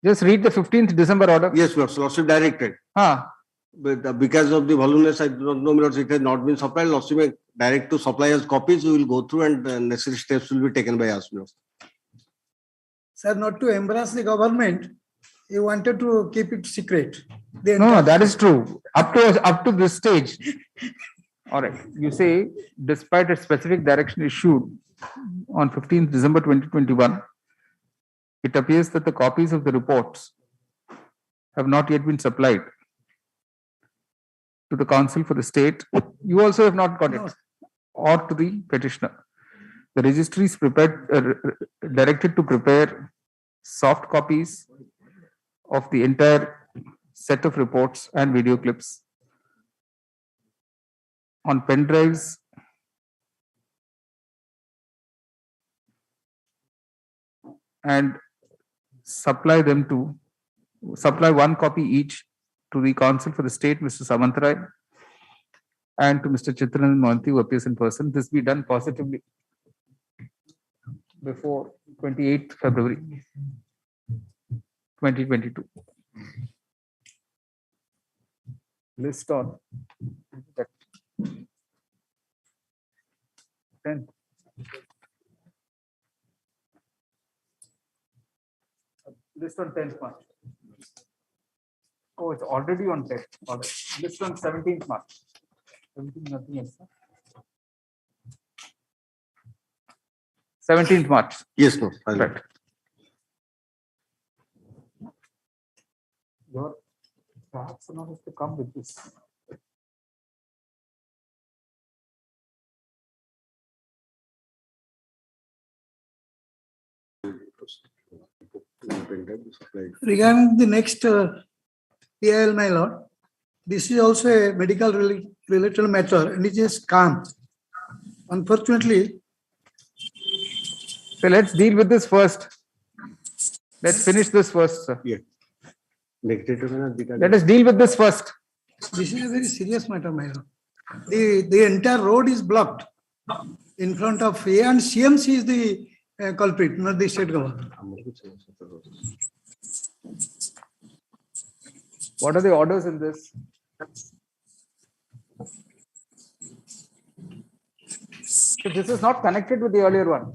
[SPEAKER 2] Just read the 15th December order.
[SPEAKER 11] Yes, lordship directed. But because of the voluminous, I do not know, it has not been supplied. Lordship may direct to supply us copies. We will go through and necessary steps will be taken by us.
[SPEAKER 9] Sir, not to embarrass the government, you wanted to keep it secret.
[SPEAKER 2] No, that is true. Up to this stage. All right. You say, despite a specific direction issued on 15th December 2021, it appears that the copies of the reports have not yet been supplied to the Council for the State. You also have not got it, or to the petitioner. The registry is directed to prepare soft copies of the entire set of reports and video clips on pen drives and supply one copy each to the Council for the State, Mr. Samantarai, and to Mr. Chitranand Mohanty, who appears in person. This be done positively before 28th February 2022. List on 10th. List on 10th March. Oh, it's already on 10th. All right. List on 17th March. 17th, nothing else. 17th March.
[SPEAKER 11] Yes, no.
[SPEAKER 2] Right. Your perhaps not have to come with this.
[SPEAKER 9] Regarding the next PIL, my lord, this is also a medical related matter and it is calm. Unfortunately,
[SPEAKER 2] so let's deal with this first. Let's finish this first, sir.
[SPEAKER 11] Yeah.
[SPEAKER 2] Let us deal with this first.
[SPEAKER 9] This is a very serious matter, my lord. The entire road is blocked in front of A, and CMC is the culprit, not the state government.
[SPEAKER 2] What are the orders in this? So this is not connected with the earlier one.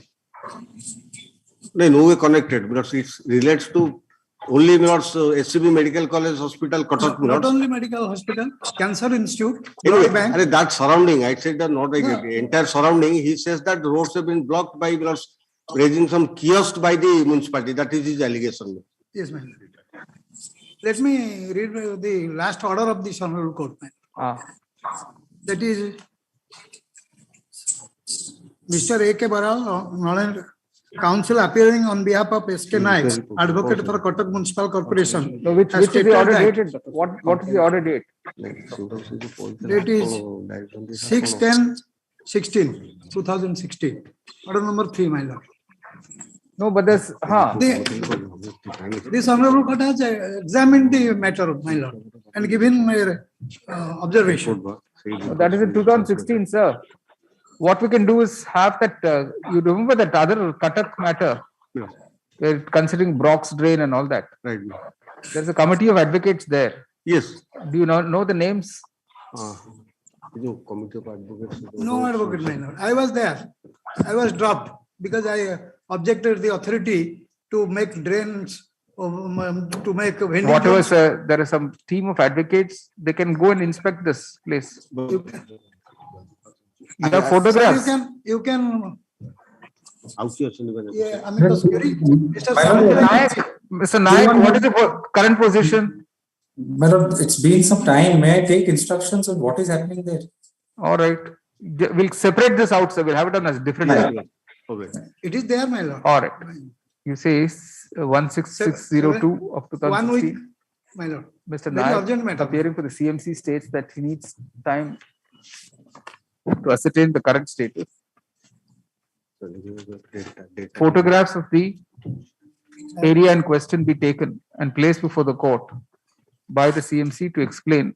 [SPEAKER 11] No way connected because it relates to only SCB Medical College Hospital, Cuttack.
[SPEAKER 9] Not only medical hospital, Cancer Institute,
[SPEAKER 11] Anyway,
[SPEAKER 9] bank.
[SPEAKER 11] that surrounding, I said that not like entire surrounding. He says that the roads have been blocked by raising some kiosk by the municipality. That is his allegation.
[SPEAKER 9] Yes, ma'am. let me read the last order of this honorable court. That is Mr. A.K. Baral, counsel appearing on behalf of S.K. Naik, advocate for Kotak Municipal Corporation.
[SPEAKER 2] No, which
[SPEAKER 9] has
[SPEAKER 2] is the
[SPEAKER 9] stated
[SPEAKER 2] order
[SPEAKER 9] that-
[SPEAKER 2] dated? What is the order date?
[SPEAKER 9] Date is 6/10/16, 2016. Order number 3, my lord.
[SPEAKER 2] No, but there's,
[SPEAKER 9] This honorable court has examined the matter, my lord, and given my observation.
[SPEAKER 2] that is in 2016, sir. What we can do is have that, you remember that other Cuttack matter? We're considering Brock's drain and all that.
[SPEAKER 11] Right.
[SPEAKER 2] There's a committee of advocates there.
[SPEAKER 11] Yes.
[SPEAKER 2] Do you know the names?
[SPEAKER 9] No advocate, my lord. I was there. I was dropped because I objected the authority to make drains, to make vending.
[SPEAKER 2] Whatever,
[SPEAKER 9] zones.
[SPEAKER 2] sir, there is some team of advocates, they can go and inspect this place. You have photographs.
[SPEAKER 9] Sir, you can, yeah, I mean,
[SPEAKER 2] Mr. Naik, what is the current position?
[SPEAKER 10] Madam, it's been some time. May I take instructions on what is happening there?
[SPEAKER 2] All right. We'll separate this out, sir. We'll have it on as different.
[SPEAKER 9] it is there, my lord.
[SPEAKER 2] All right. You say 16602 of
[SPEAKER 9] 1 week,
[SPEAKER 2] 2016.
[SPEAKER 9] my lord.
[SPEAKER 2] Mr.
[SPEAKER 9] Very urgent
[SPEAKER 2] Naik,
[SPEAKER 9] matter.
[SPEAKER 2] appearing for the CMC, states that he needs time to ascertain the current status. Photographs of the area in question be taken and placed before the court by the CMC to explain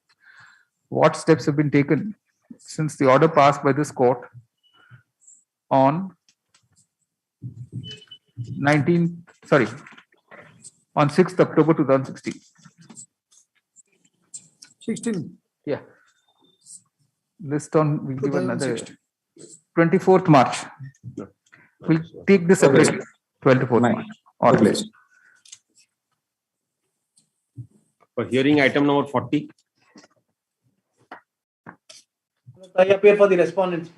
[SPEAKER 2] what steps have been taken since the order passed by this court on on 6th October 2016.
[SPEAKER 9] 16.
[SPEAKER 2] Yeah. List on, we'll give another 24th March. We'll take this separately. 24th March. All right.
[SPEAKER 3] For hearing item number 40.
[SPEAKER 14] I appear for the respondents.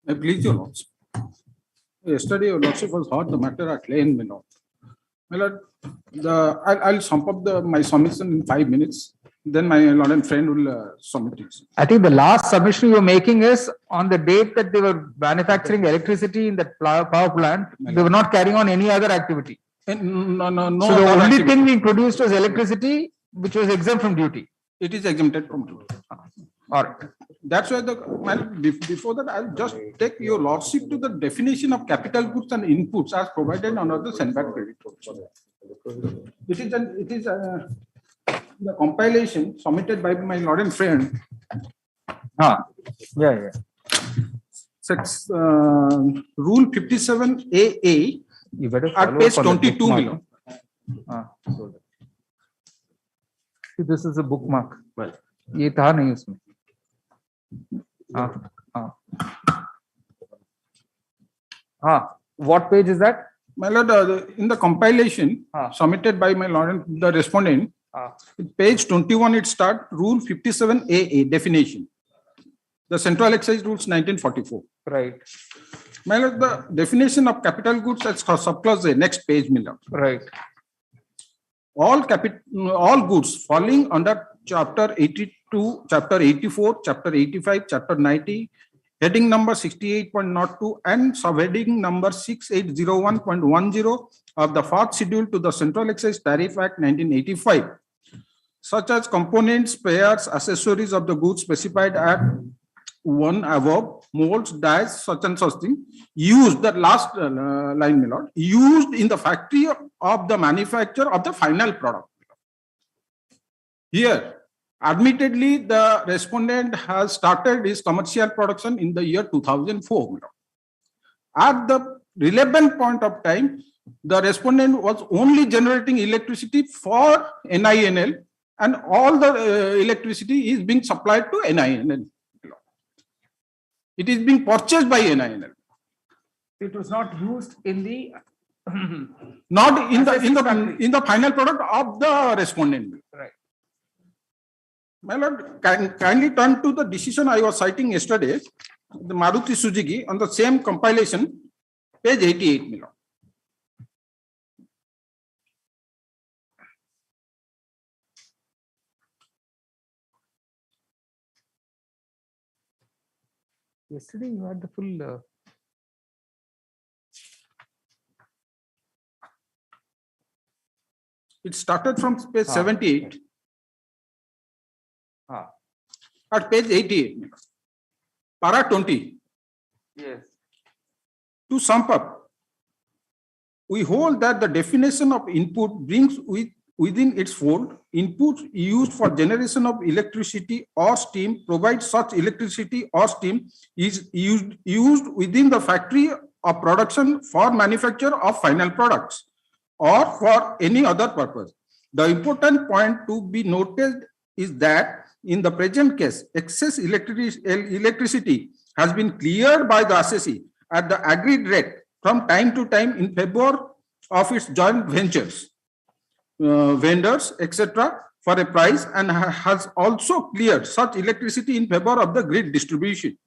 [SPEAKER 8] Please, your lordship. Yesterday, your lordship was heard the matter at length, my lord. My lord, I'll sum up my submission in 5 minutes. Then my lord and friend will submit it.
[SPEAKER 2] I think the last submission you were making is on the date that they were manufacturing electricity in that power plant, they were not carrying on any other activity.
[SPEAKER 8] No.
[SPEAKER 2] So the only thing being produced was electricity, which was exempt from duty.
[SPEAKER 8] It is exempted from duty.
[SPEAKER 2] All right.
[SPEAKER 8] That's why before that, I'll just take your lordship to the definition of capital goods and inputs as provided under the Senbat credit. It is the compilation submitted by my lord and friend.
[SPEAKER 2] Yeah.
[SPEAKER 8] Sets rule 57AA
[SPEAKER 2] you better
[SPEAKER 8] at page 22 below.
[SPEAKER 2] See, this is a bookmark. ये था नहीं उसमें. What page is that?
[SPEAKER 8] My lord, in the compilation submitted by my lord and the respondent, page 21 it start rule 57AA definition. The Central Excise Rules 1944.
[SPEAKER 2] Right.
[SPEAKER 8] My lord, the definition of capital goods as subclause A, next page, my lord.
[SPEAKER 2] Right.
[SPEAKER 8] All goods falling under chapter 82, chapter 84, chapter 85, chapter 90, heading number 68.02 and subheading number 6801.10 of the fourth schedule to the Central Excise Tariff Act 1985, such as components, spares, accessories of the goods specified at 1 above, molds, dyes, such and such thing, used, the last line, my lord, used in the factory of the manufacture of the final product. Here, admittedly, the respondent has started his commercial production in the year 2004. At the relevant point of time, the respondent was only generating electricity for NINL, and all the electricity is being supplied to NINL. It is being purchased by NINL.
[SPEAKER 2] It was not used in the
[SPEAKER 8] not in the final product of the respondent.
[SPEAKER 2] Right.
[SPEAKER 8] My lord, kindly turn to the decision I was citing yesterday, the Maruti Suzuki on the same compilation, page 88, my lord.
[SPEAKER 2] Yesterday you had the full.
[SPEAKER 8] It started from page 78. At page 88, para 20.
[SPEAKER 2] Yes.
[SPEAKER 8] To sum up, we hold that the definition of input brings within its fold inputs used for generation of electricity or steam, provides such electricity or steam is used within the factory of production for manufacture of final products or for any other purpose. The important point to be noted is that in the present case, excess electricity has been cleared by the assessee at the agreed rate from time to time in favor of its joint ventures, vendors, etc., for a price, and has also cleared such electricity in favor of the grid distribution.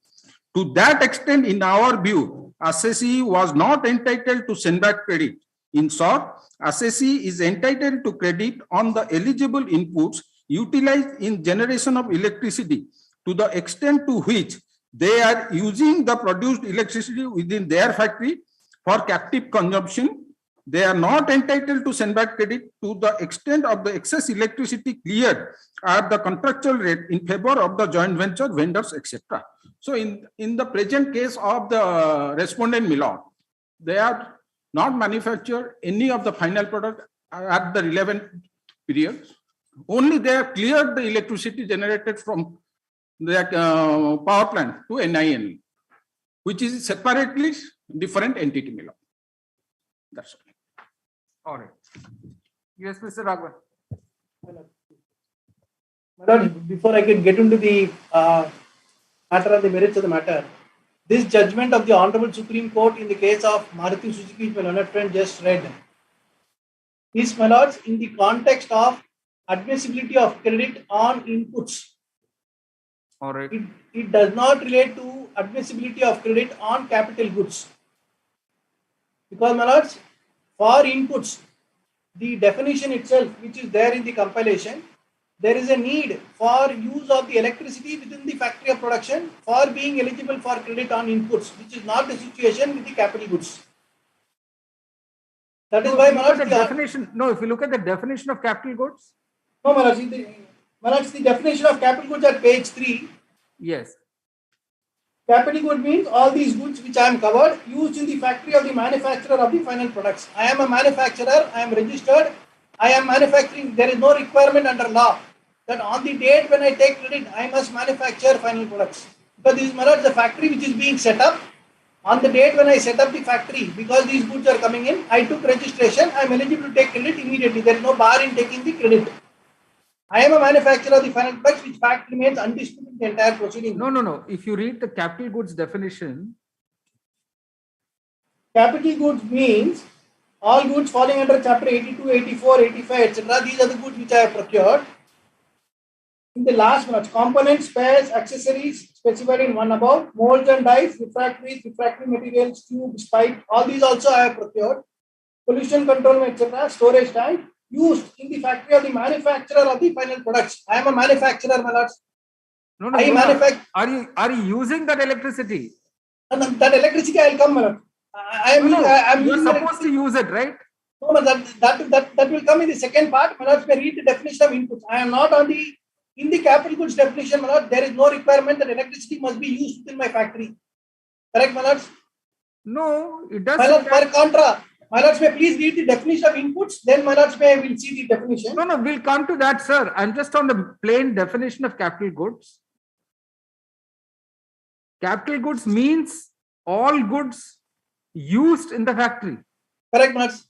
[SPEAKER 8] To that extent, in our view, assessee was not entitled to send back credit. In short, assessee is entitled to credit on the eligible inputs utilized in generation of electricity to the extent to which they are using the produced electricity within their factory for captive consumption. They are not entitled to send back credit to the extent of the excess electricity cleared at the contractual rate in favor of the joint venture vendors, etc. So in the present case of the respondent Milord, they are not manufactured any of the final product at the relevant period. Only they have cleared the electricity generated from their power plant to NIN, which is separately different entity, Milord. That's all.
[SPEAKER 2] All right. Yes, Mr. Raghavan.
[SPEAKER 14] Before I can get into the matter and the merits of the matter, this judgment of the Honorable Supreme Court in the case of Maruti Suzuki, which my learned friend just read, is, my lords, in the context of admissibility of credit on inputs.
[SPEAKER 2] All right.
[SPEAKER 14] It does not relate to admissibility of credit on capital goods. Because, my lords, for inputs, the definition itself, which is there in the compilation, there is a need for use of the electricity within the factory of production for being eligible for credit on inputs, which is not the situation with the capital goods. That is why, my lords,
[SPEAKER 2] the definition. No, if you look at the definition of capital goods.
[SPEAKER 14] No, my lords, the definition of capital goods at page 3.
[SPEAKER 2] Yes.
[SPEAKER 14] Capital good means all these goods which I am covered used in the factory of the manufacturer of the final products. I am a manufacturer, I am registered, I am manufacturing. There is no requirement under law that on the date when I take credit, I must manufacture final products. Because this is, my lords, the factory which is being set up. On the date when I set up the factory, because these goods are coming in, I took registration, I am eligible to take credit immediately. There is no bar in taking the credit. I am a manufacturer of the final products, which fact remains undisputed in the entire proceeding.
[SPEAKER 2] No. If you read the capital goods definition,
[SPEAKER 14] capital goods means all goods falling under chapter 82, 84, 85, etc. These are the goods which I have procured. In the last one, components, spares, accessories specified in one above, molds and dies, refractories, refractory materials, tubes, pipe, all these also I have procured. Pollution control, etc. Storage tank used in the factory of the manufacturer of the final products. I am a manufacturer, my lords.
[SPEAKER 2] No,
[SPEAKER 14] I manufacture.
[SPEAKER 2] Are you using that electricity?
[SPEAKER 14] That electricity I will come, my lord.
[SPEAKER 2] You're supposed to use it, right?
[SPEAKER 14] No, that will come in the second part. My lords may read the definition of inputs. I am not on the in the capital goods definition, my lord. There is no requirement that electricity must be used within my factory. Correct, my lords?
[SPEAKER 2] No, it does.
[SPEAKER 14] My lord, per contra. My lords may please read the definition of inputs. Then my lords may will see the definition.
[SPEAKER 2] No, we'll come to that, sir. I'm just on the plain definition of capital goods. Capital goods means all goods used in the factory.
[SPEAKER 14] Correct, my lords.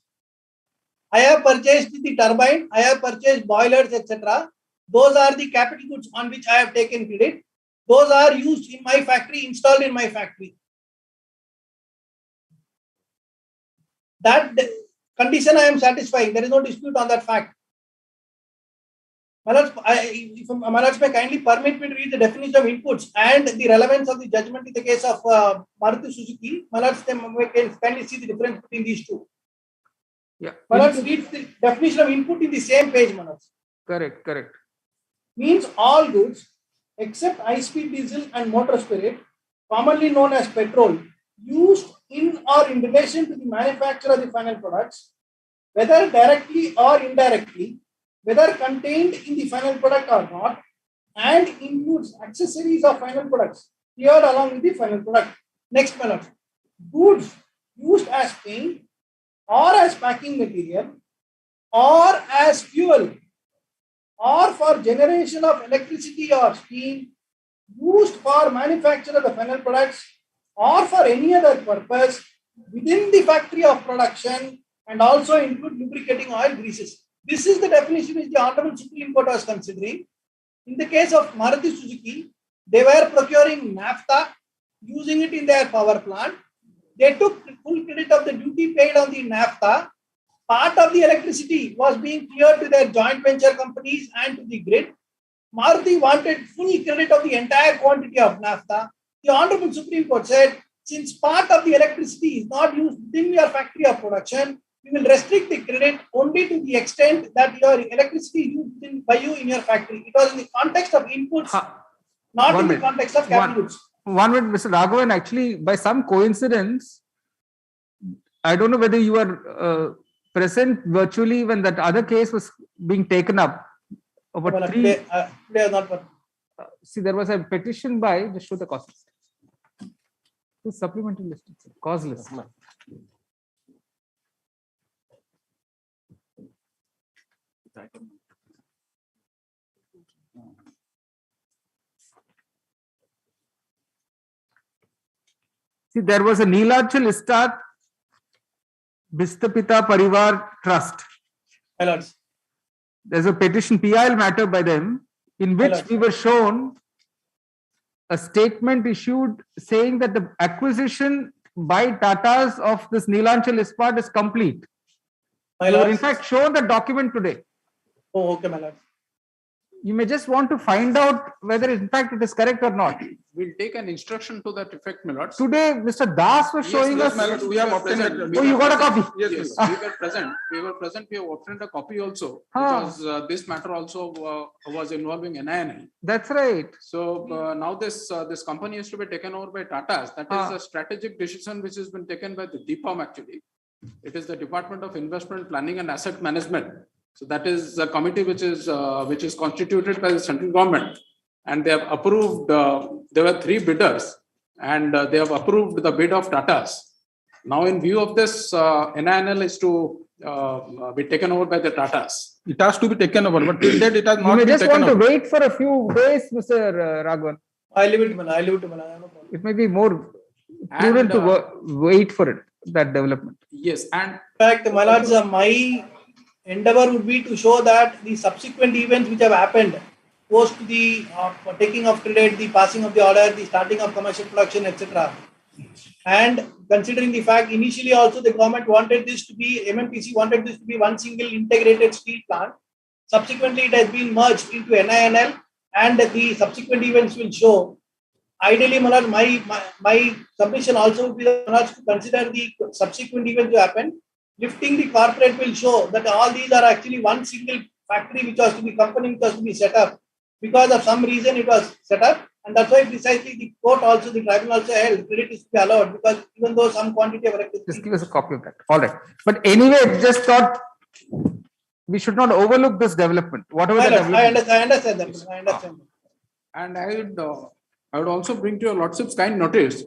[SPEAKER 14] I have purchased the turbine. I have purchased boilers, etc. Those are the capital goods on which I have taken credit. Those are used in my factory, installed in my factory. That condition I am satisfying. There is no dispute on that fact. If my lords may kindly permit me to read the definition of inputs and the relevance of the judgment in the case of Maruti Suzuki, my lords can kindly see the difference between these two.
[SPEAKER 2] Yeah.
[SPEAKER 14] My lords read the definition of input in the same page, my lords.
[SPEAKER 2] Correct, correct.
[SPEAKER 14] Means all goods except high-speed diesel and motor spirit, commonly known as petrol, used in or in relation to the manufacture of the final products, whether directly or indirectly, whether contained in the final product or not, and includes accessories of final products cleared along with the final product. Next, my lords. Goods used as paint or as packing material or as fuel or for generation of electricity or steam used for manufacture of the final products or for any other purpose within the factory of production, and also include lubricating oil, greases. This is the definition which the Honorable Supreme Court was considering. In the case of Maruti Suzuki, they were procuring naphtha, using it in their power plant. They took full credit of the duty paid on the naphtha. Part of the electricity was being cleared to their joint venture companies and to the grid. Maruti wanted full credit of the entire quantity of naphtha. The Honorable Supreme Court said, since part of the electricity is not used within your factory of production, we will restrict the credit only to the extent that your electricity is used by you in your factory. It was in the context of inputs, not in the context of capital goods.
[SPEAKER 2] 1 minute, Mr. Raghavan, actually, by some coincidence, I don't know whether you were present virtually when that other case was being taken up. About
[SPEAKER 14] today not.
[SPEAKER 2] See, there was a petition by, just show the cause list. The supplementary list, cause list. See, there was a Neelachal Istat Bistapita Parivar Trust. There's a petition PIL matter by them in which we were shown a statement issued saying that the acquisition by Tatas of this Neelachal Ispat is complete. We were in fact shown the document today.
[SPEAKER 14] Oh, okay, my lord.
[SPEAKER 2] You may just want to find out whether in fact it is correct or not.
[SPEAKER 15] We'll take an instruction to that effect, my lord.
[SPEAKER 2] Today, Mr. Das was showing us.
[SPEAKER 15] My lord, we have obtained.
[SPEAKER 2] Oh, you got a copy?
[SPEAKER 15] Yes, we were present. We were present. We have obtained a copy also because this matter also was involving NINL.
[SPEAKER 2] That's right.
[SPEAKER 15] So now this company is to be taken over by Tatas. That is a strategic decision which has been taken by the DIPAM actually. It is the Department of Investment Planning and Asset Management. So that is a committee which is constituted by the central government, and they have approved. There were 3 bidders, and they have approved the bid of Tatas. Now, in view of this, NINL is to be taken over by the Tatas.
[SPEAKER 2] It has to be taken over, but till that it has not been taken over. You may just want to wait for a few days, Mr. Raghavan.
[SPEAKER 14] I leave it to Manal.
[SPEAKER 2] It may be more prudent to wait for it, that development.
[SPEAKER 15] Yes, and
[SPEAKER 14] in fact, my lords, my endeavor would be to show that the subsequent events which have happened post the taking of credit, the passing of the order, the starting of commercial production, etc. And considering the fact initially also the government wanted this to be, MMPC wanted this to be one single integrated steel plant. Subsequently, it has been merged into NINL, and the subsequent events will show. Ideally, Manoj, my submission also would be to consider the subsequent events to happen. Lifting the corporate will show that all these are actually one single factory which was to be company which was to be set up. Because of some reason it was set up, and that's why precisely the court also, the tribunal also held credit is to be allowed, because even though some quantity of electricity.
[SPEAKER 2] Just give us a copy of that. All right. But anyway, just thought we should not overlook this development. Whatever the development.
[SPEAKER 14] I understand that. I understand.
[SPEAKER 15] And I would also bring to your lordship's kind notice.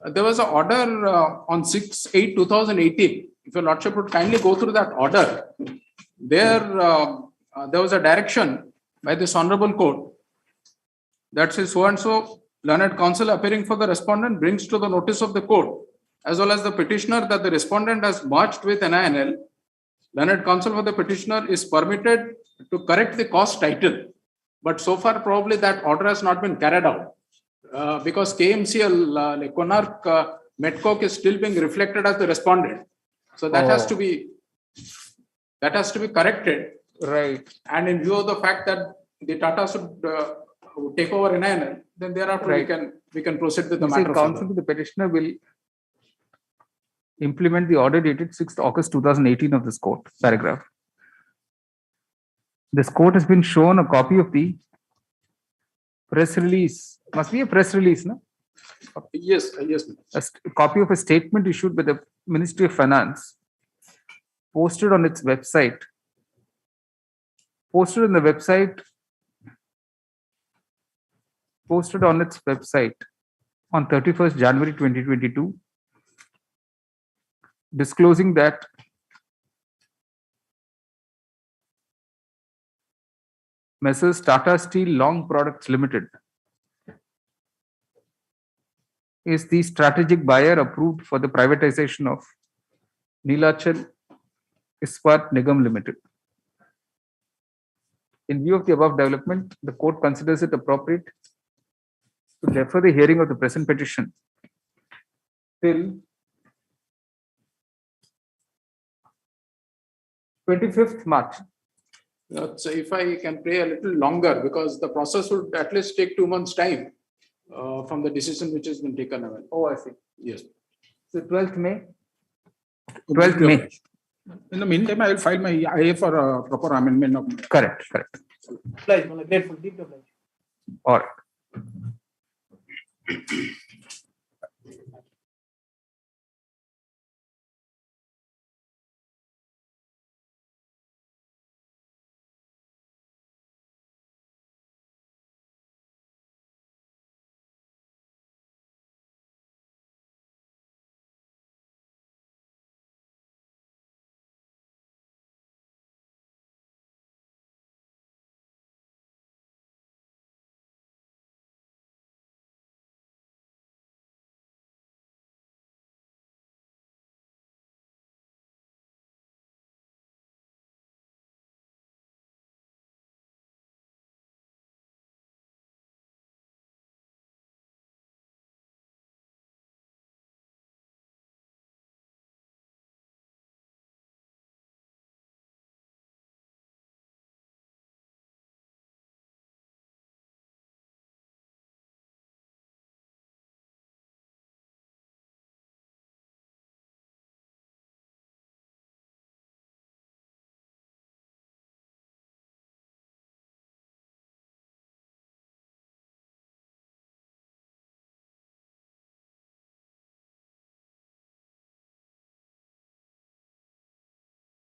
[SPEAKER 15] There was an order on 6/8/2018. If your lordship would kindly go through that order, there was a direction by this honorable court that says so and so learned counsel appearing for the respondent brings to the notice of the court as well as the petitioner that the respondent has merged with NINL. Learned counsel for the petitioner is permitted to correct the cost title, but so far probably that order has not been carried out because KMCL Konark Metcoke is still being reflected as the respondent. So that has to be corrected.
[SPEAKER 2] Right.
[SPEAKER 15] And in view of the fact that the Tata should take over NINL, then thereafter we can proceed with the
[SPEAKER 2] You say
[SPEAKER 15] matter.
[SPEAKER 2] counsel
[SPEAKER 15] further.
[SPEAKER 2] to the petitioner will implement the order dated 6th August 2018 of this court, paragraph. This court has been shown a copy of the press release. Must be a press release, no?
[SPEAKER 15] Yes, yes.
[SPEAKER 2] A copy of a statement issued by the Ministry of Finance, posted on its website. Posted on its website on 31st January 2022, disclosing that Messrs. Tata Steel Long Products Limited is the strategic buyer approved for the privatization of Neelachal Ispat Nigam Limited. In view of the above development, the court considers it appropriate to defer the hearing of the present petition till 25th March.
[SPEAKER 15] So if I can pray a little longer, because the process would at least take 2 months' time from the decision which has been taken away.
[SPEAKER 2] Oh, I see.
[SPEAKER 15] Yes.
[SPEAKER 2] So 12th May. 12th May.
[SPEAKER 8] In the meantime, I will file my IA for a proper amendment of.
[SPEAKER 2] Correct.
[SPEAKER 14] Grateful, deep obliged.
[SPEAKER 2] All right.